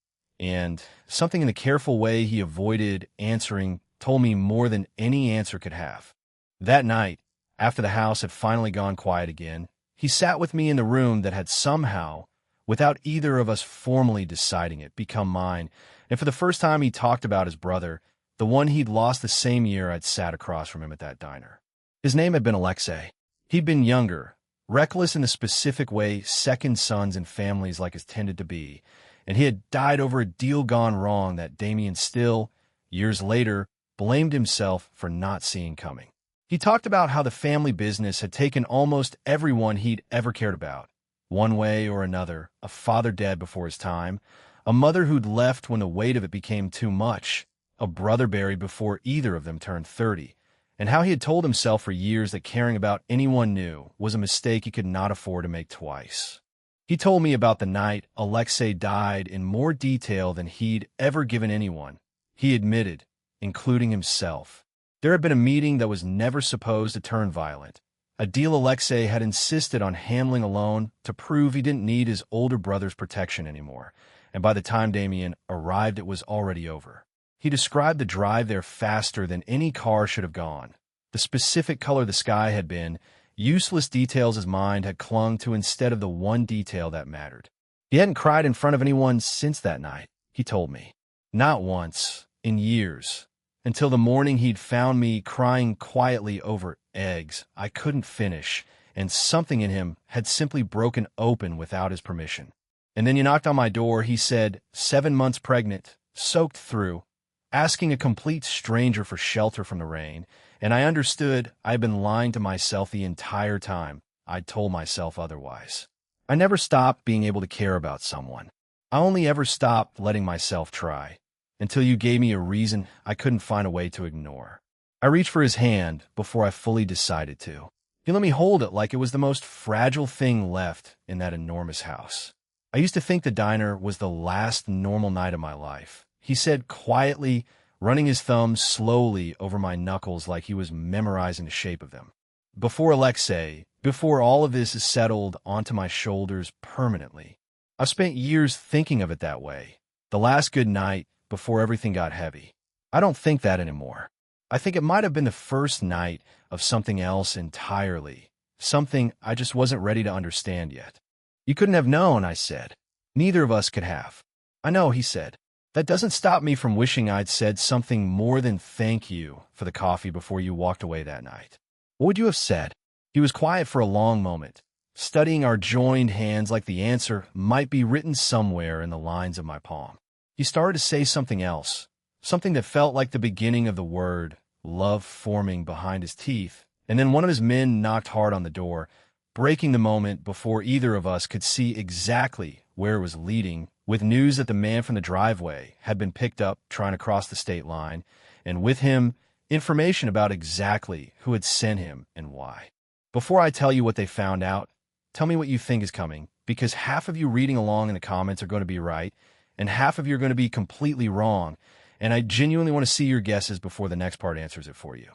and something in the careful way he avoided answering told me more than any answer could have. That night, after the house had finally gone quiet again, he sat with me in the room that had somehow, without either of us formally deciding it, become mine, and for the first time he talked about his brother, the one he'd lost the same year I'd sat across from him at that diner. His name had been Alexei. He'd been younger, reckless in the specific way second sons in families like his tended to be, and he had died over a deal gone wrong that Damien still, years later, blamed himself for not seeing coming. He talked about how the family business had taken almost everyone he'd ever cared about. One way or another, a father dead before his time, a mother who'd left when the weight of it became too much, a brother buried before either of them turned 30, and how he had told himself for years that caring about anyone new was a mistake he could not afford to make twice. He told me about the night Alexei died in more detail than he'd ever given anyone. He admitted, including himself, there had been a meeting that was never supposed to turn violent, a deal Alexei had insisted on handling alone to prove he didn't need his older brother's protection anymore, and by the time Damien arrived it was already over. He described the drive there faster than any car should have gone. The specific color the sky had been, useless details his mind had clung to instead of the one detail that mattered. He hadn't cried in front of anyone since that night, he told me. Not once, in years. Until the morning he'd found me crying quietly over eggs I couldn't finish, and something in him had simply broken open without his permission. And then you knocked on my door, he said, 7 months pregnant, soaked through, asking a complete stranger for shelter from the rain, and I understood I'd been lying to myself the entire time I'd told myself otherwise. I never stopped being able to care about someone. I only ever stopped letting myself try, until you gave me a reason I couldn't find a way to ignore. I reached for his hand before I fully decided to. He let me hold it like it was the most fragile thing left in that enormous house. I used to think the diner was the last normal night of my life, he said quietly, running his thumb slowly over my knuckles like he was memorizing the shape of them. Before Alexei, before all of this is settled onto my shoulders permanently. I've spent years thinking of it that way. The last good night before everything got heavy. I don't think that anymore. I think it might have been the first night of something else entirely, something I just wasn't ready to understand yet. You couldn't have known, I said. Neither of us could have. I know, he said. That doesn't stop me from wishing I'd said something more than thank you for the coffee before you walked away that night. What would you have said? He was quiet for a long moment, studying our joined hands like the answer might be written somewhere in the lines of my palm. He started to say something else, something that felt like the beginning of the word, love forming behind his teeth, and then one of his men knocked hard on the door, breaking the moment before either of us could see exactly where it was leading, with news that the man from the driveway had been picked up trying to cross the state line, and with him, information about exactly who had sent him and why. Before I tell you what they found out, tell me what you think is coming, because half of you reading along in the comments are going to be right, and half of you are going to be completely wrong, and I genuinely want to see your guesses before the next part answers it for you.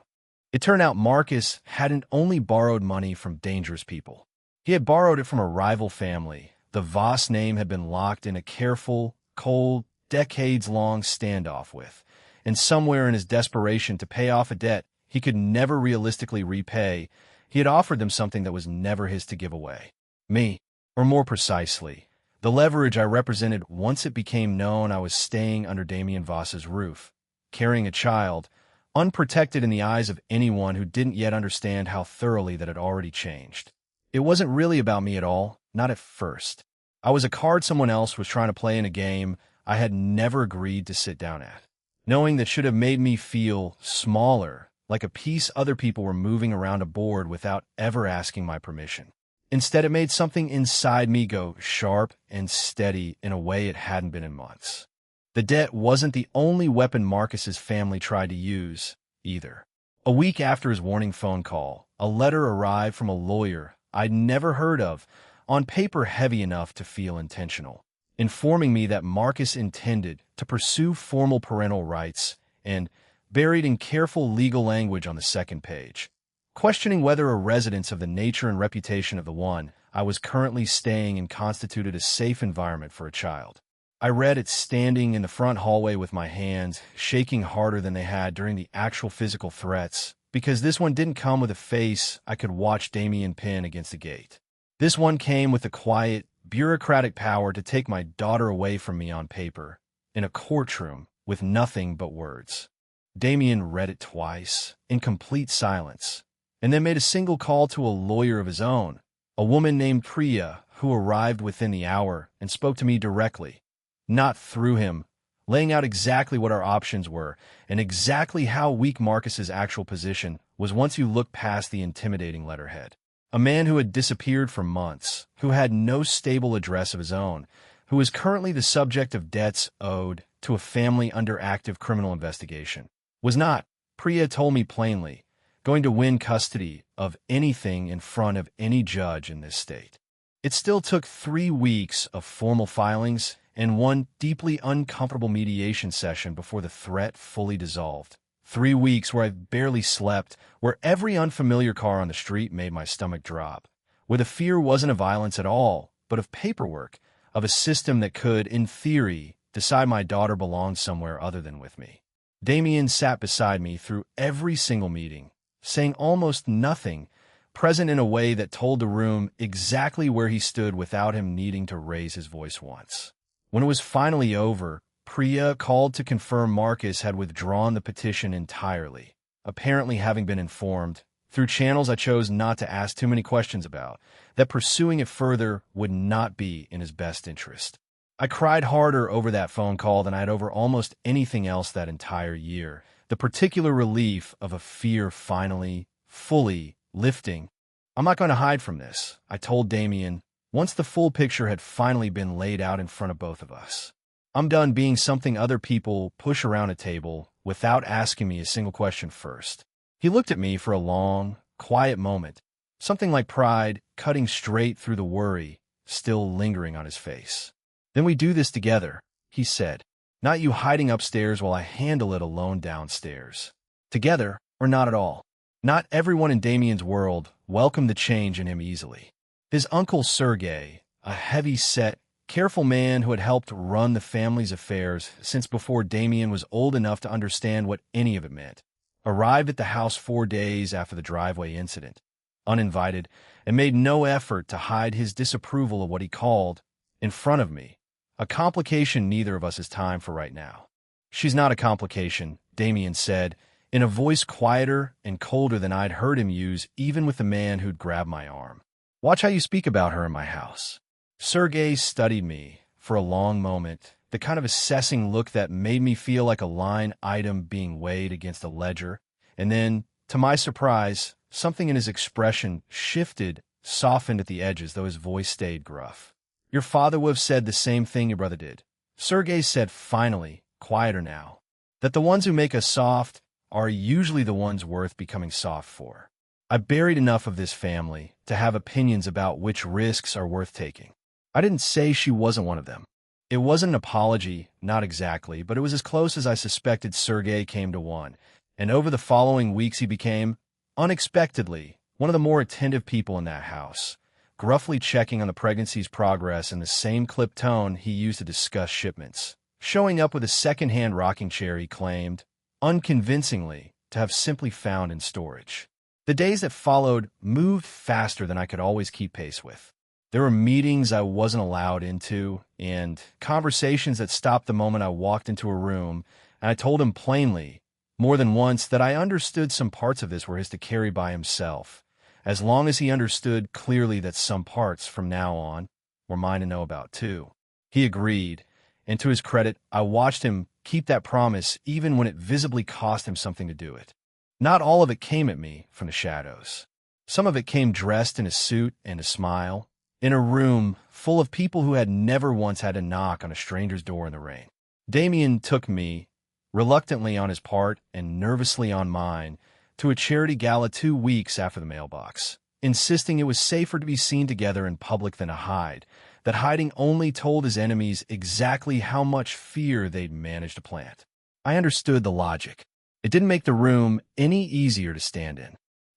It turned out Marcus hadn't only borrowed money from dangerous people. He had borrowed it from a rival family. The Voss name had been locked in a careful, cold, decades-long standoff with, and somewhere in his desperation to pay off a debt he could never realistically repay, he had offered them something that was never his to give away. Me, or more precisely, the leverage I represented once it became known I was staying under Damien Voss's roof, carrying a child, unprotected in the eyes of anyone who didn't yet understand how thoroughly that had already changed. It wasn't really about me at all, not at first. I was a card someone else was trying to play in a game I had never agreed to sit down at, knowing that should have made me feel smaller, like a piece other people were moving around a board without ever asking my permission. Instead, it made something inside me go sharp and steady in a way it hadn't been in months. The debt wasn't the only weapon Marcus's family tried to use, either. A week after his warning phone call, a letter arrived from a lawyer I'd never heard of, on paper heavy enough to feel intentional, informing me that Marcus intended to pursue formal parental rights and, buried in careful legal language on the second page, questioning whether a residence of the nature and reputation of the one I was currently staying in constituted a safe environment for a child. I read it standing in the front hallway with my hands shaking harder than they had during the actual physical threats, because this one didn't come with a face I could watch Damien pin against the gate. This one came with the quiet, bureaucratic power to take my daughter away from me on paper, in a courtroom with nothing but words. Damien read it twice, in complete silence, and then made a single call to a lawyer of his own, a woman named Priya, who arrived within the hour and spoke to me directly, not through him, laying out exactly what our options were and exactly how weak Marcus's actual position was once you looked past the intimidating letterhead. A man who had disappeared for months, who had no stable address of his own, who is currently the subject of debts owed to a family under active criminal investigation, was not, Priya told me plainly, going to win custody of anything in front of any judge in this state. It still took 3 weeks of formal filings and one deeply uncomfortable mediation session before the threat fully dissolved. 3 weeks where I barely slept, where every unfamiliar car on the street made my stomach drop, where the fear wasn't of violence at all, but of paperwork, of a system that could, in theory, decide my daughter belonged somewhere other than with me. Damien sat beside me through every single meeting, saying almost nothing, present in a way that told the room exactly where he stood without him needing to raise his voice once. When it was finally over, Priya called to confirm Marcus had withdrawn the petition entirely, apparently having been informed, through channels I chose not to ask too many questions about, that pursuing it further would not be in his best interest. I cried harder over that phone call than I had over almost anything else that entire year, the particular relief of a fear finally, fully lifting. I'm not going to hide from this, I told Damien, once the full picture had finally been laid out in front of both of us. I'm done being something other people push around a table without asking me a single question first. He looked at me for a long, quiet moment, something like pride cutting straight through the worry still lingering on his face. Then we do this together, he said, not you hiding upstairs while I handle it alone downstairs. Together, or not at all. Not everyone in Damien's world welcomed the change in him easily. His uncle Sergei, a heavy-set, careful man who had helped run the family's affairs since before Damien was old enough to understand what any of it meant, arrived at the house 4 days after the driveway incident, uninvited, and made no effort to hide his disapproval of what he called, in front of me, a complication neither of us has time for right now. She's not a complication, Damien said, in a voice quieter and colder than I'd heard him use even with the man who'd grabbed my arm. Watch how you speak about her in my house. Sergei studied me for a long moment, the kind of assessing look that made me feel like a line item being weighed against a ledger, and then, to my surprise, something in his expression shifted, softened at the edges, though his voice stayed gruff. Your father would have said the same thing your brother did. Sergei said finally, quieter now, that the ones who make us soft are usually the ones worth becoming soft for. I buried enough of this family to have opinions about which risks are worth taking. I didn't say she wasn't one of them. It wasn't an apology, not exactly, but it was as close as I suspected Sergei came to one, and over the following weeks he became, unexpectedly, one of the more attentive people in that house, gruffly checking on the pregnancy's progress in the same clipped tone he used to discuss shipments, showing up with a second-hand rocking chair he claimed, unconvincingly, to have simply found in storage. The days that followed moved faster than I could always keep pace with. There were meetings I wasn't allowed into, and conversations that stopped the moment I walked into a room, and I told him plainly, more than once, that I understood some parts of this were his to carry by himself, as long as he understood clearly that some parts, from now on, were mine to know about too. He agreed, and to his credit, I watched him keep that promise even when it visibly cost him something to do it. Not all of it came at me from the shadows. Some of it came dressed in a suit and a smile, in a room full of people who had never once had to knock on a stranger's door in the rain. Damien took me, reluctantly on his part and nervously on mine, to a charity gala 2 weeks after the mailbox, insisting it was safer to be seen together in public than to hide, that hiding only told his enemies exactly how much fear they'd managed to plant. I understood the logic. It didn't make the room any easier to stand in.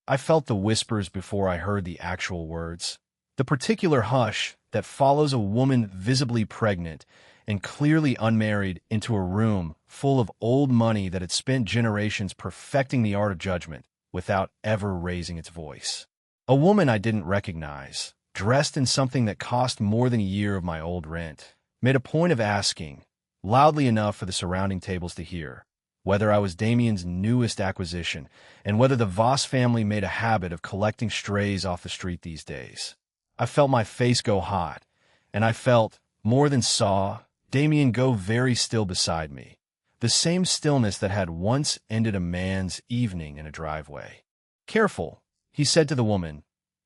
I felt the whispers before I heard the actual words. The particular hush that follows a woman visibly pregnant and clearly unmarried into a room full of old money that had spent generations perfecting the art of judgment without ever raising its voice. A woman I didn't recognize, dressed in something that cost more than a year of my old rent, made a point of asking, loudly enough for the surrounding tables to hear, whether I was Damien's newest acquisition, and whether the Voss family made a habit of collecting strays off the street these days. I felt my face go hot, and I felt, more than saw, Damien go very still beside me, the same stillness that had once ended a man's evening in a driveway. "Careful," he said to the woman,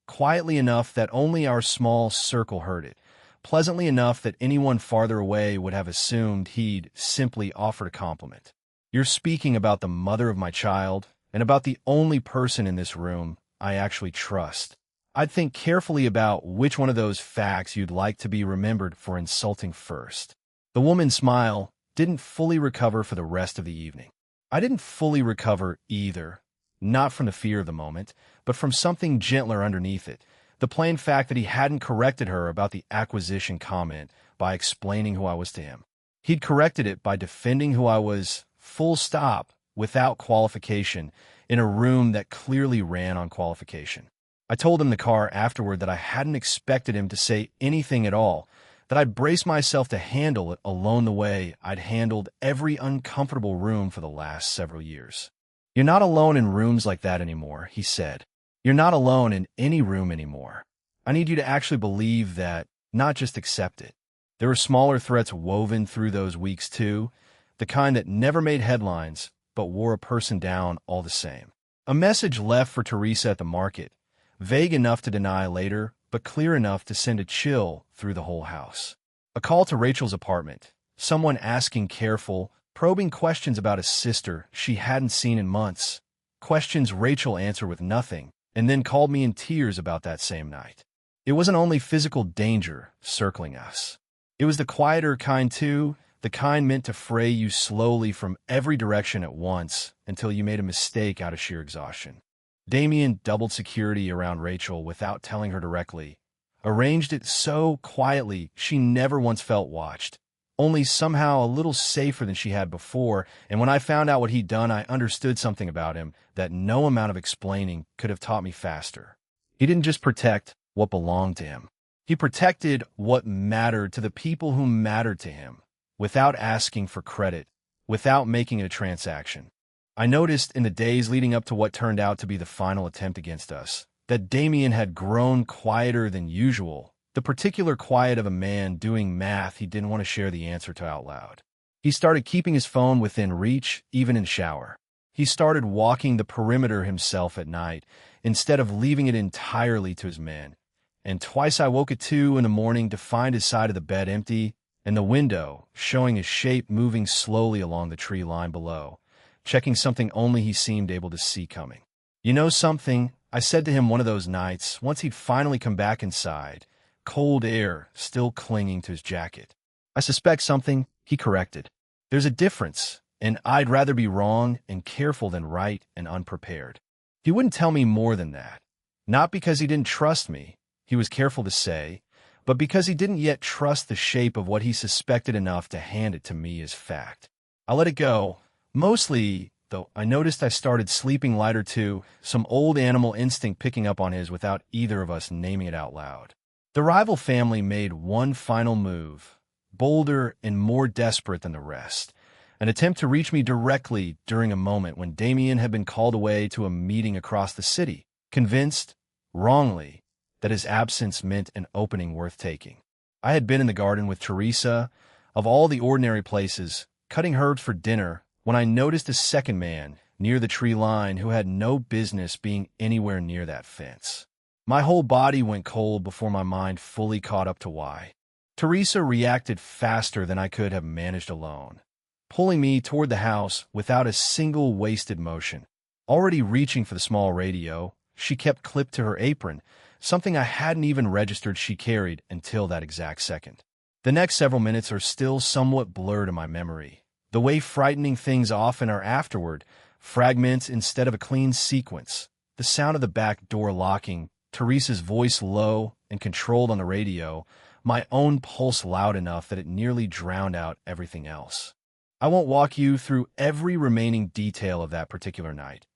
quietly enough that only our small circle heard it, pleasantly enough that anyone farther away would have assumed he'd simply offered a compliment. "You're speaking about the mother of my child, and about the only person in this room I actually trust. I'd think carefully about which one of those facts you'd like to be remembered for insulting first." The woman's smile didn't fully recover for the rest of the evening. I didn't fully recover either, not from the fear of the moment, but from something gentler underneath it, the plain fact that he hadn't corrected her about the acquisition comment by explaining who I was to him. He'd corrected it by defending who I was, full stop, without qualification, in a room that clearly ran on qualification. I told him in the car afterward that I hadn't expected him to say anything at all, that I'd brace myself to handle it alone the way I'd handled every uncomfortable room for the last several years. "You're not alone in rooms like that anymore," he said. "You're not alone in any room anymore. I need you to actually believe that, not just accept it." There were smaller threats woven through those weeks too, the kind that never made headlines but wore a person down all the same. A message left for Teresa at the market, vague enough to deny later, but clear enough to send a chill through the whole house. A call to Rachel's apartment, someone asking careful, probing questions about a sister she hadn't seen in months, questions Rachel answered with nothing, and then called me in tears about that same night. It wasn't only physical danger circling us. It was the quieter kind too, the kind meant to fray you slowly from every direction at once until you made a mistake out of sheer exhaustion. Damien doubled security around Rachel without telling her directly, arranged it so quietly she never once felt watched, only somehow a little safer than she had before, and when I found out what he'd done, I understood something about him that no amount of explaining could have taught me faster. He didn't just protect what belonged to him. He protected what mattered to the people who mattered to him, without asking for credit, without making it a transaction. I noticed in the days leading up to what turned out to be the final attempt against us, that Damien had grown quieter than usual, the particular quiet of a man doing math he didn't want to share the answer to out loud. He started keeping his phone within reach, even in shower. He started walking the perimeter himself at night, instead of leaving it entirely to his men. And twice I woke at 2 in the morning to find his side of the bed empty, and the window showing his shape moving slowly along the tree line below, checking something only he seemed able to see coming. "You know something?" I said to him one of those nights, once he'd finally come back inside, cold air still clinging to his jacket. "I suspect something," he corrected. "There's a difference, and I'd rather be wrong and careful than right and unprepared." He wouldn't tell me more than that, not because he didn't trust me, he was careful to say, but because he didn't yet trust the shape of what he suspected enough to hand it to me as fact. I let it go, mostly, though I noticed I started sleeping lighter too, some old animal instinct picking up on his without either of us naming it out loud. The rival family made one final move, bolder and more desperate than the rest, an attempt to reach me directly during a moment when Damien had been called away to a meeting across the city, convinced, wrongly, that his absence meant an opening worth taking. I had been in the garden with Teresa, of all the ordinary places, cutting herbs for dinner, when I noticed a second man near the tree line who had no business being anywhere near that fence. My whole body went cold before my mind fully caught up to why. Teresa reacted faster than I could have managed alone, pulling me toward the house without a single wasted motion. Already reaching for the small radio, she kept clipped to her apron, something I hadn't even registered she carried until that exact second. The next several minutes are still somewhat blurred in my memory, the way frightening things often are afterward, fragments instead of a clean sequence, the sound of the back door locking, Teresa's voice low and controlled on the radio, my own pulse loud enough that it nearly drowned out everything else. I won't walk you through every remaining detail of that particular night,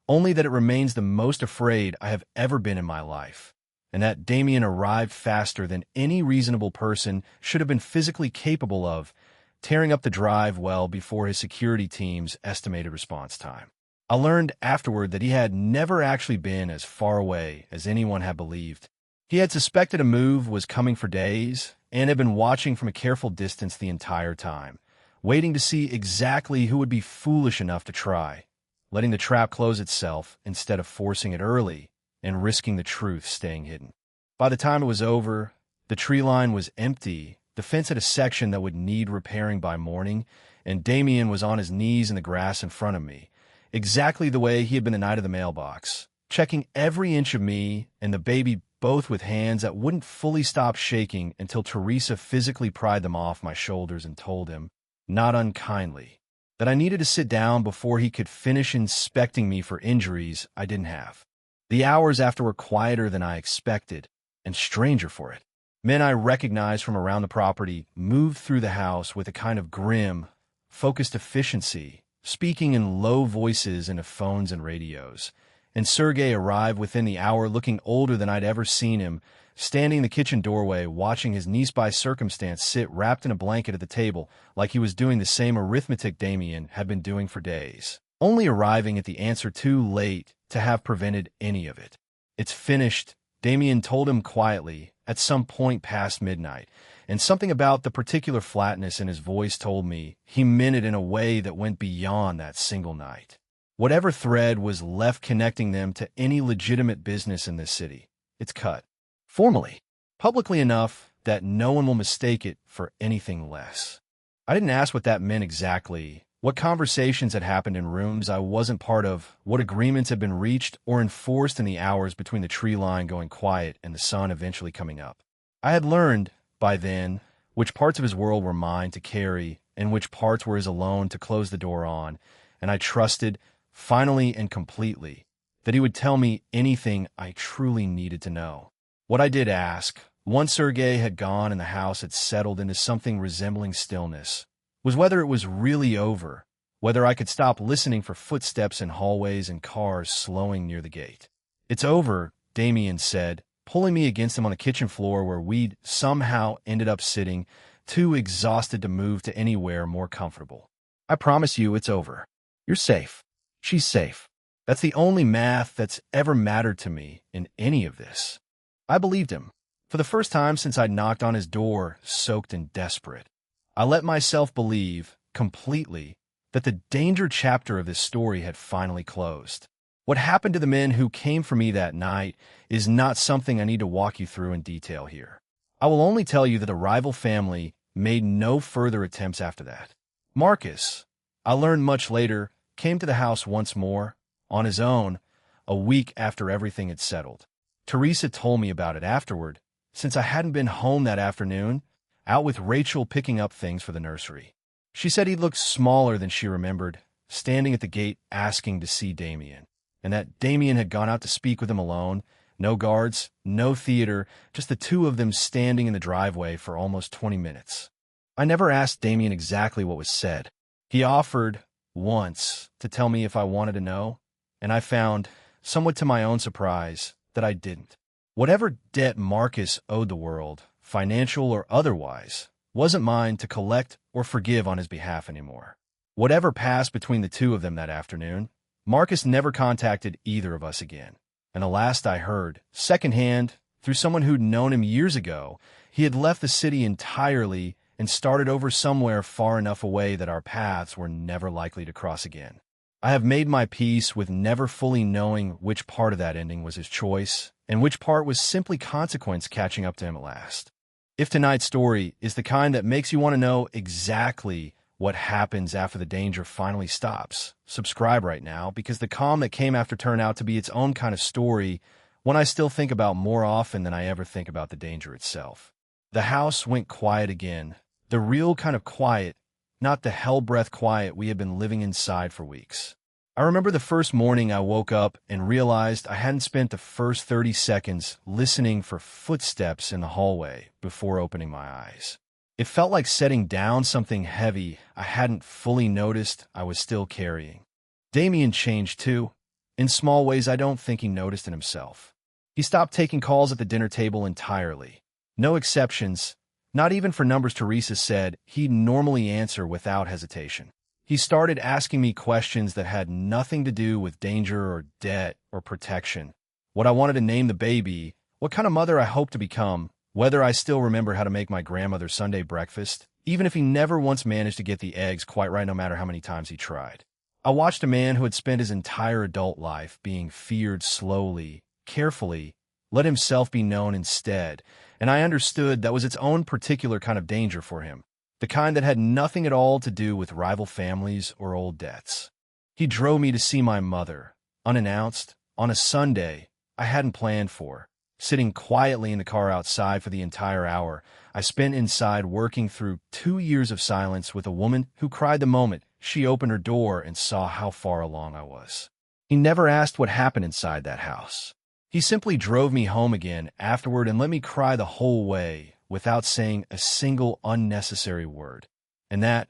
only that it remains the most afraid I have ever been in my life, and that Damien arrived faster than any reasonable person should have been physically capable of, tearing up the drive well before his security team's estimated response time. I learned afterward that he had never actually been as far away as anyone had believed. He had suspected a move was coming for days and had been watching from a careful distance the entire time, waiting to see exactly who would be foolish enough to try, letting the trap close itself instead of forcing it early and risking the truth staying hidden. By the time it was over, the tree line was empty, the fence had a section that would need repairing by morning, and Damien was on his knees in the grass in front of me, exactly the way he had been the night of the mailbox, checking every inch of me and the baby both with hands that wouldn't fully stop shaking until Teresa physically pried them off my shoulders and told him, not unkindly, that I needed to sit down before he could finish inspecting me for injuries I didn't have. The hours after were quieter than I expected, and stranger for it. Men I recognized from around the property moved through the house with a kind of grim, focused efficiency, speaking in low voices into phones and radios. And Sergei arrived within the hour looking older than I'd ever seen him, standing in the kitchen doorway watching his niece by circumstance sit wrapped in a blanket at the table like he was doing the same arithmetic Damien had been doing for days, only arriving at the answer too late to have prevented any of it. "It's finished," Damien told him quietly at some point past midnight, and something about the particular flatness in his voice told me he meant it in a way that went beyond that single night. Whatever thread was left connecting them to any legitimate business in this city, it's cut. Formally, publicly enough that no one will mistake it for anything less. I didn't ask what that meant exactly, what conversations had happened in rooms I wasn't part of, what agreements had been reached or enforced in the hours between the tree line going quiet and the sun eventually coming up. I had learned, by then, which parts of his world were mine to carry and which parts were his alone to close the door on, and I trusted, finally and completely, that he would tell me anything I truly needed to know. What I did ask, once Sergei had gone and the house had settled into something resembling stillness, was whether it was really over, whether I could stop listening for footsteps in hallways and cars slowing near the gate. "It's over," Damien said, pulling me against him on the kitchen floor where we'd somehow ended up sitting, too exhausted to move to anywhere more comfortable. "I promise you it's over. You're safe. She's safe. That's the only math that's ever mattered to me in any of this." I believed him. For the first time since I'd knocked on his door, soaked and desperate, I let myself believe, completely, that the danger chapter of this story had finally closed. What happened to the men who came for me that night is not something I need to walk you through in detail here. I will only tell you that the rival family made no further attempts after that. Marcus, I learned much later, came to the house once more, on his own, a week after everything had settled. Teresa told me about it afterward, since I hadn't been home that afternoon, out with Rachel picking up things for the nursery. She said he looked smaller than she remembered, standing at the gate asking to see Damien, and that Damien had gone out to speak with him alone, no guards, no theater, just the two of them standing in the driveway for almost 20 minutes. I never asked Damien exactly what was said. He offered, once, to tell me if I wanted to know, and I found, somewhat to my own surprise, that I didn't. Whatever debt Marcus owed the world, financial or otherwise, wasn't mine to collect or forgive on his behalf anymore. Whatever passed between the two of them that afternoon, Marcus never contacted either of us again. And the last I heard, secondhand, through someone who'd known him years ago, he had left the city entirely and started over somewhere far enough away that our paths were never likely to cross again. I have made my peace with never fully knowing which part of that ending was his choice and which part was simply consequence catching up to him at last. If tonight's story is the kind that makes you want to know exactly what happens after the danger finally stops, subscribe right now, because the calm that came after turned out to be its own kind of story, one I still think about more often than I ever think about the danger itself. The house went quiet again, the real kind of quiet, not the hell-breath quiet we had been living inside for weeks. I remember the first morning I woke up and realized I hadn't spent the first 30 seconds listening for footsteps in the hallway before opening my eyes. It felt like setting down something heavy I hadn't fully noticed I was still carrying. Damien changed too, in small ways I don't think he noticed in himself. He stopped taking calls at the dinner table entirely. No exceptions, Not even for numbers Teresa said he'd normally answer without hesitation. He started asking me questions that had nothing to do with danger or debt or protection. What I wanted to name the baby, what kind of mother I hoped to become, whether I still remember how to make my grandmother's Sunday breakfast, even if he never once managed to get the eggs quite right no matter how many times he tried. I watched a man who had spent his entire adult life being feared slowly, carefully, let himself be known instead, and I understood that was its own particular kind of danger for him, the kind that had nothing at all to do with rival families or old debts. He drove me to see my mother, unannounced, on a Sunday I hadn't planned for. Sitting quietly in the car outside for the entire hour, I spent inside working through 2 years of silence with a woman who cried the moment she opened her door and saw how far along I was. He never asked what happened inside that house. He simply drove me home again afterward and let me cry the whole way without saying a single unnecessary word. And that,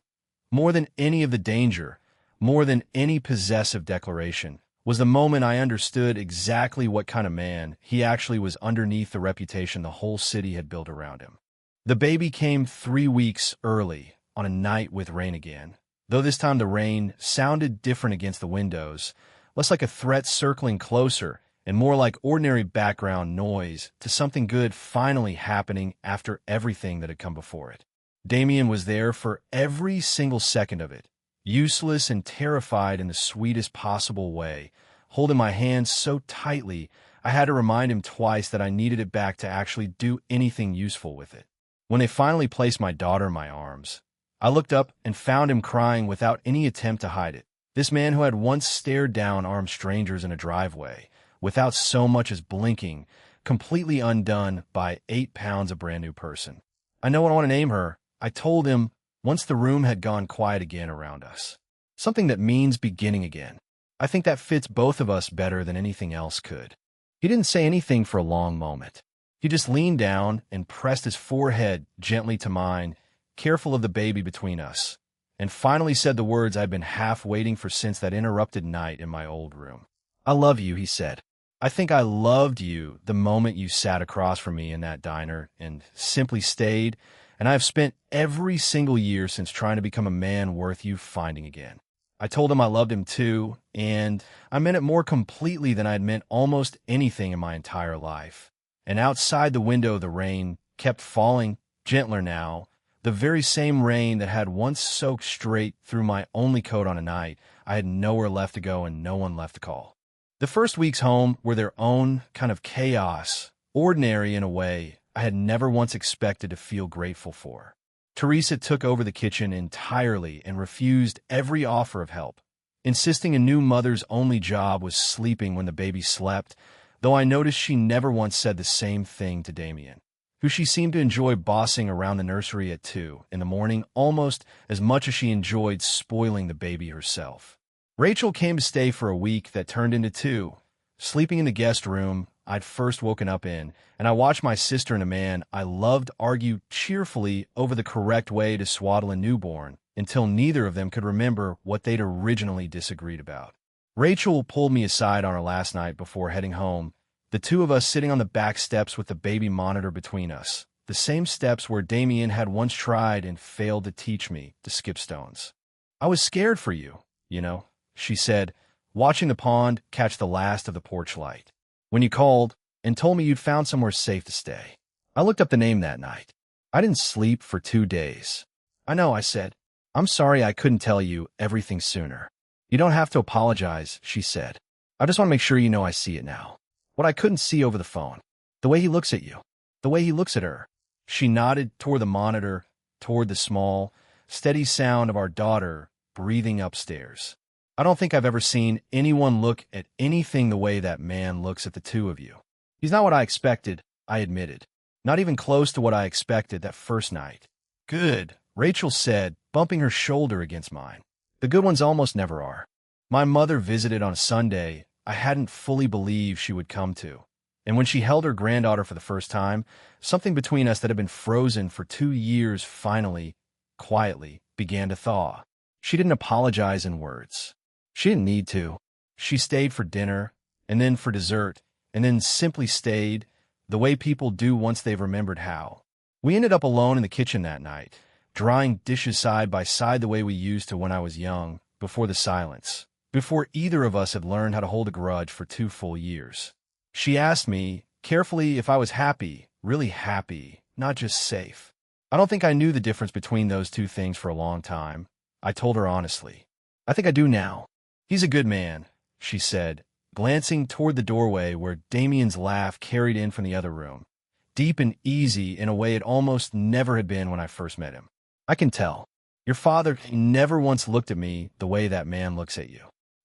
more than any of the danger, more than any possessive declaration, was the moment I understood exactly what kind of man he actually was underneath the reputation the whole city had built around him. The baby came 3 weeks early on a night with rain again, though this time the rain sounded different against the windows, less like a threat circling closer and more like ordinary background noise to something good finally happening after everything that had come before it. Damien was there for every single second of it, useless and terrified in the sweetest possible way, holding my hand so tightly I had to remind him twice that I needed it back to actually do anything useful with it. When they finally placed my daughter in my arms, I looked up and found him crying without any attempt to hide it. This man who had once stared down armed strangers in a driveway, without so much as blinking, completely undone by 8 pounds of brand new person. I know what I want to name her, I told him once the room had gone quiet again around us. Something that means beginning again. I think that fits both of us better than anything else could. He didn't say anything for a long moment. He just leaned down and pressed his forehead gently to mine, careful of the baby between us, and finally said the words I'd been half waiting for since that interrupted night in my old room. "I love you," he said. "I think I loved you the moment you sat across from me in that diner and simply stayed, and I have spent every single year since trying to become a man worth you finding again." I told him I loved him too, and I meant it more completely than I had meant almost anything in my entire life. And outside the window the rain kept falling, gentler now, the very same rain that had once soaked straight through my only coat on a night I had nowhere left to go and no one left to call. The first weeks home were their own kind of chaos, ordinary in a way I had never once expected to feel grateful for. Teresa took over the kitchen entirely and refused every offer of help, insisting a new mother's only job was sleeping when the baby slept, though I noticed she never once said the same thing to Damien, who she seemed to enjoy bossing around the nursery at 2 in the morning almost as much as she enjoyed spoiling the baby herself. Rachel came to stay for a week that turned into 2, sleeping in the guest room I'd first woken up in, and I watched my sister and a man I loved argue cheerfully over the correct way to swaddle a newborn until neither of them could remember what they'd originally disagreed about. Rachel pulled me aside on our last night before heading home, the two of us sitting on the back steps with the baby monitor between us, the same steps where Damien had once tried and failed to teach me to skip stones. "I was scared for you, you know," she said, watching the pond catch the last of the porch light, "when you called and told me you'd found somewhere safe to stay." I looked up the name that night. I didn't sleep for 2 days. "I know," I said. "I'm sorry I couldn't tell you everything sooner." "You don't have to apologize," she said. "I just want to make sure you know I see it now. What I couldn't see over the phone. The way he looks at you. The way he looks at her." She nodded toward the monitor, toward the small, steady sound of our daughter breathing upstairs. "I don't think I've ever seen anyone look at anything the way that man looks at the two of you. He's not what I expected," I admitted. "Not even close to what I expected that first night." "Good," Rachel said, bumping her shoulder against mine. "The good ones almost never are." My mother visited on a Sunday I hadn't fully believed she would come to, and when she held her granddaughter for the first time, something between us that had been frozen for 2 years finally, quietly, began to thaw. She didn't apologize in words. She didn't need to. She stayed for dinner, and then for dessert, and then simply stayed, the way people do once they've remembered how. We ended up alone in the kitchen that night, drying dishes side by side the way we used to when I was young, before the silence, before either of us had learned how to hold a grudge for 2 full years. She asked me, carefully, if I was happy, really happy, not just safe. I don't think I knew the difference between those two things for a long time. I told her honestly. I think I do now. He's a good man, she said, glancing toward the doorway where Damien's laugh carried in from the other room, deep and easy in a way it almost never had been when I first met him. I can tell. Your father never once looked at me the way that man looks at you.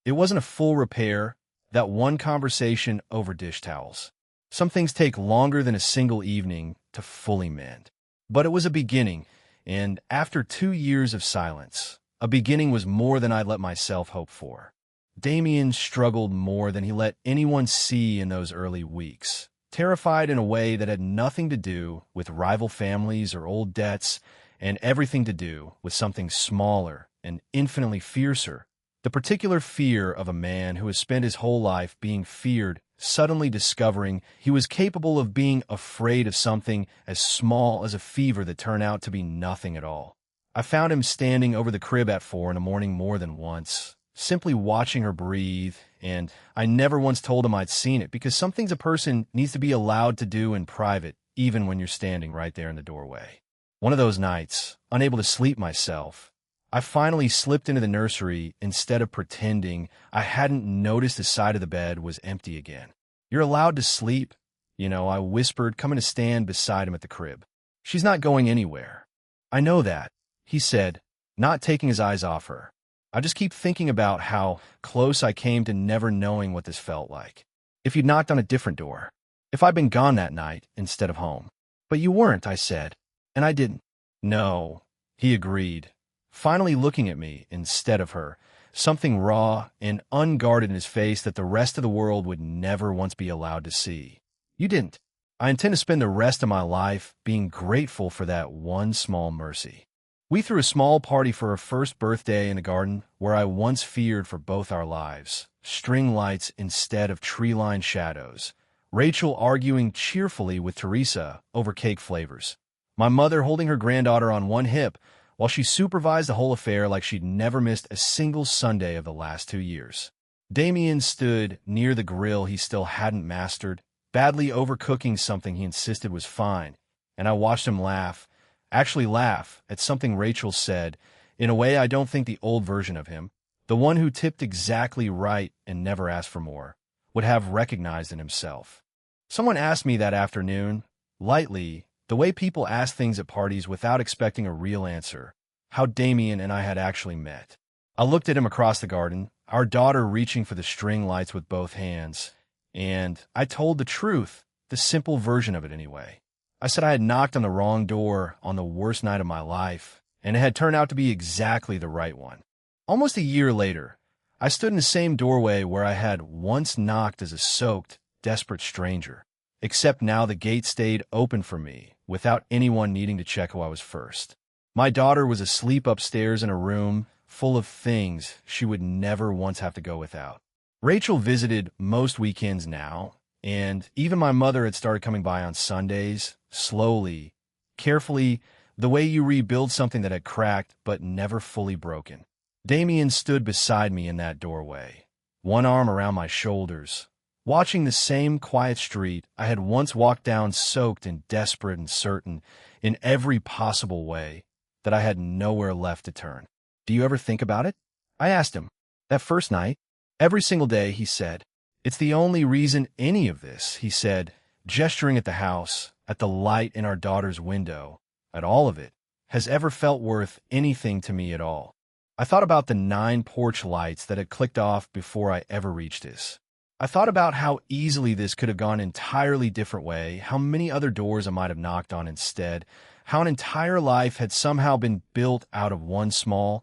It wasn't a full repair, that one conversation over dish towels. Some things take longer than a single evening to fully mend. But it was a beginning, and after 2 years of silence, a beginning was more than I'd let myself hope for. Damien struggled more than he let anyone see in those early weeks, terrified in a way that had nothing to do with rival families or old debts, and everything to do with something smaller and infinitely fiercer. The particular fear of a man who has spent his whole life being feared, suddenly discovering he was capable of being afraid of something as small as a fever that turned out to be nothing at all. I found him standing over the crib at 4 in the morning more than once, simply watching her breathe, and I never once told him I'd seen it, because some things a person needs to be allowed to do in private, even when you're standing right there in the doorway. One of those nights, unable to sleep myself, I finally slipped into the nursery instead of pretending I hadn't noticed the side of the bed was empty again. You're allowed to sleep, I whispered, coming to stand beside him at the crib. She's not going anywhere. I know that, he said, not taking his eyes off her. I just keep thinking about how close I came to never knowing what this felt like. If you'd knocked on a different door. If I'd been gone that night instead of home. But you weren't, I said, and I didn't. No, he agreed, finally looking at me instead of her, something raw and unguarded in his face that the rest of the world would never once be allowed to see. You didn't. I intend to spend the rest of my life being grateful for that one small mercy. We threw a small party for her first birthday in the garden where I once feared for both our lives, string lights instead of tree-lined shadows, Rachel arguing cheerfully with Teresa over cake flavors, my mother holding her granddaughter on one hip while she supervised the whole affair like she'd never missed a single Sunday of the last 2 years. Damien stood near the grill he still hadn't mastered, badly overcooking something he insisted was fine, and I watched him laugh at something Rachel said, in a way I don't think the old version of him, the one who tipped exactly right and never asked for more, would have recognized in himself. Someone asked me that afternoon, lightly, the way people ask things at parties without expecting a real answer, how Damien and I had actually met. I looked at him across the garden, our daughter reaching for the string lights with both hands, and I told the truth, the simple version of it anyway. I said I had knocked on the wrong door on the worst night of my life, and it had turned out to be exactly the right one. Almost a year later, I stood in the same doorway where I had once knocked as a soaked, desperate stranger, except now the gate stayed open for me, without anyone needing to check who I was first. My daughter was asleep upstairs in a room full of things she would never once have to go without. Rachel visited most weekends now, and even my mother had started coming by on Sundays, slowly, carefully, the way you rebuild something that had cracked but never fully broken. Damien stood beside me in that doorway, one arm around my shoulders, watching the same quiet street I had once walked down, soaked and desperate and certain, in every possible way, that I had nowhere left to turn. Do you ever think about it? I asked him. That first night. Every single day, he said. It's the only reason any of this, he said, gesturing at the house, at the light in our daughter's window, at all of it, has ever felt worth anything to me at all. I thought about the 9 porch lights that had clicked off before I ever reached this. I thought about how easily this could have gone an entirely different way, how many other doors I might have knocked on instead, how an entire life had somehow been built out of one small,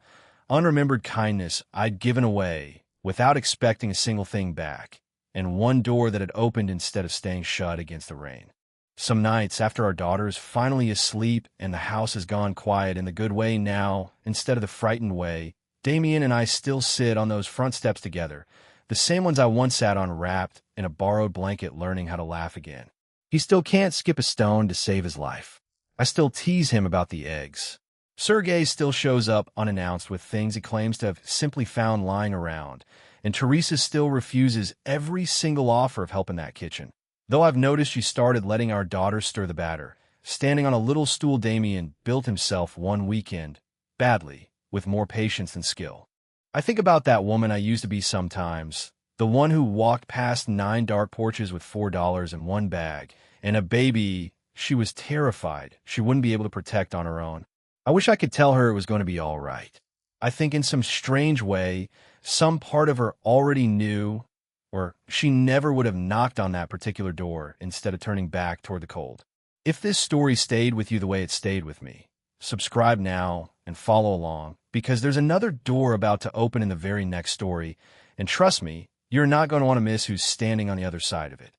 unremembered kindness I'd given away without expecting a single thing back, and one door that had opened instead of staying shut against the rain. Some nights after our daughter is finally asleep and the house has gone quiet in the good way now instead of the frightened way, Damien and I still sit on those front steps together, the same ones I once sat on wrapped in a borrowed blanket learning how to laugh again. He still can't skip a stone to save his life. I still tease him about the eggs. Sergey still shows up unannounced with things he claims to have simply found lying around, and Teresa still refuses every single offer of help in that kitchen. Though I've noticed she started letting our daughter stir the batter, standing on a little stool Damien built himself one weekend, badly, with more patience than skill. I think about that woman I used to be sometimes, the one who walked past 9 dark porches with $4 in one bag, and a baby she was terrified she wouldn't be able to protect on her own. I wish I could tell her it was going to be all right. I think in some strange way, some part of her already knew, or she never would have knocked on that particular door instead of turning back toward the cold. If this story stayed with you the way it stayed with me, subscribe now and follow along, because there's another door about to open in the very next story, and trust me, you're not going to want to miss who's standing on the other side of it.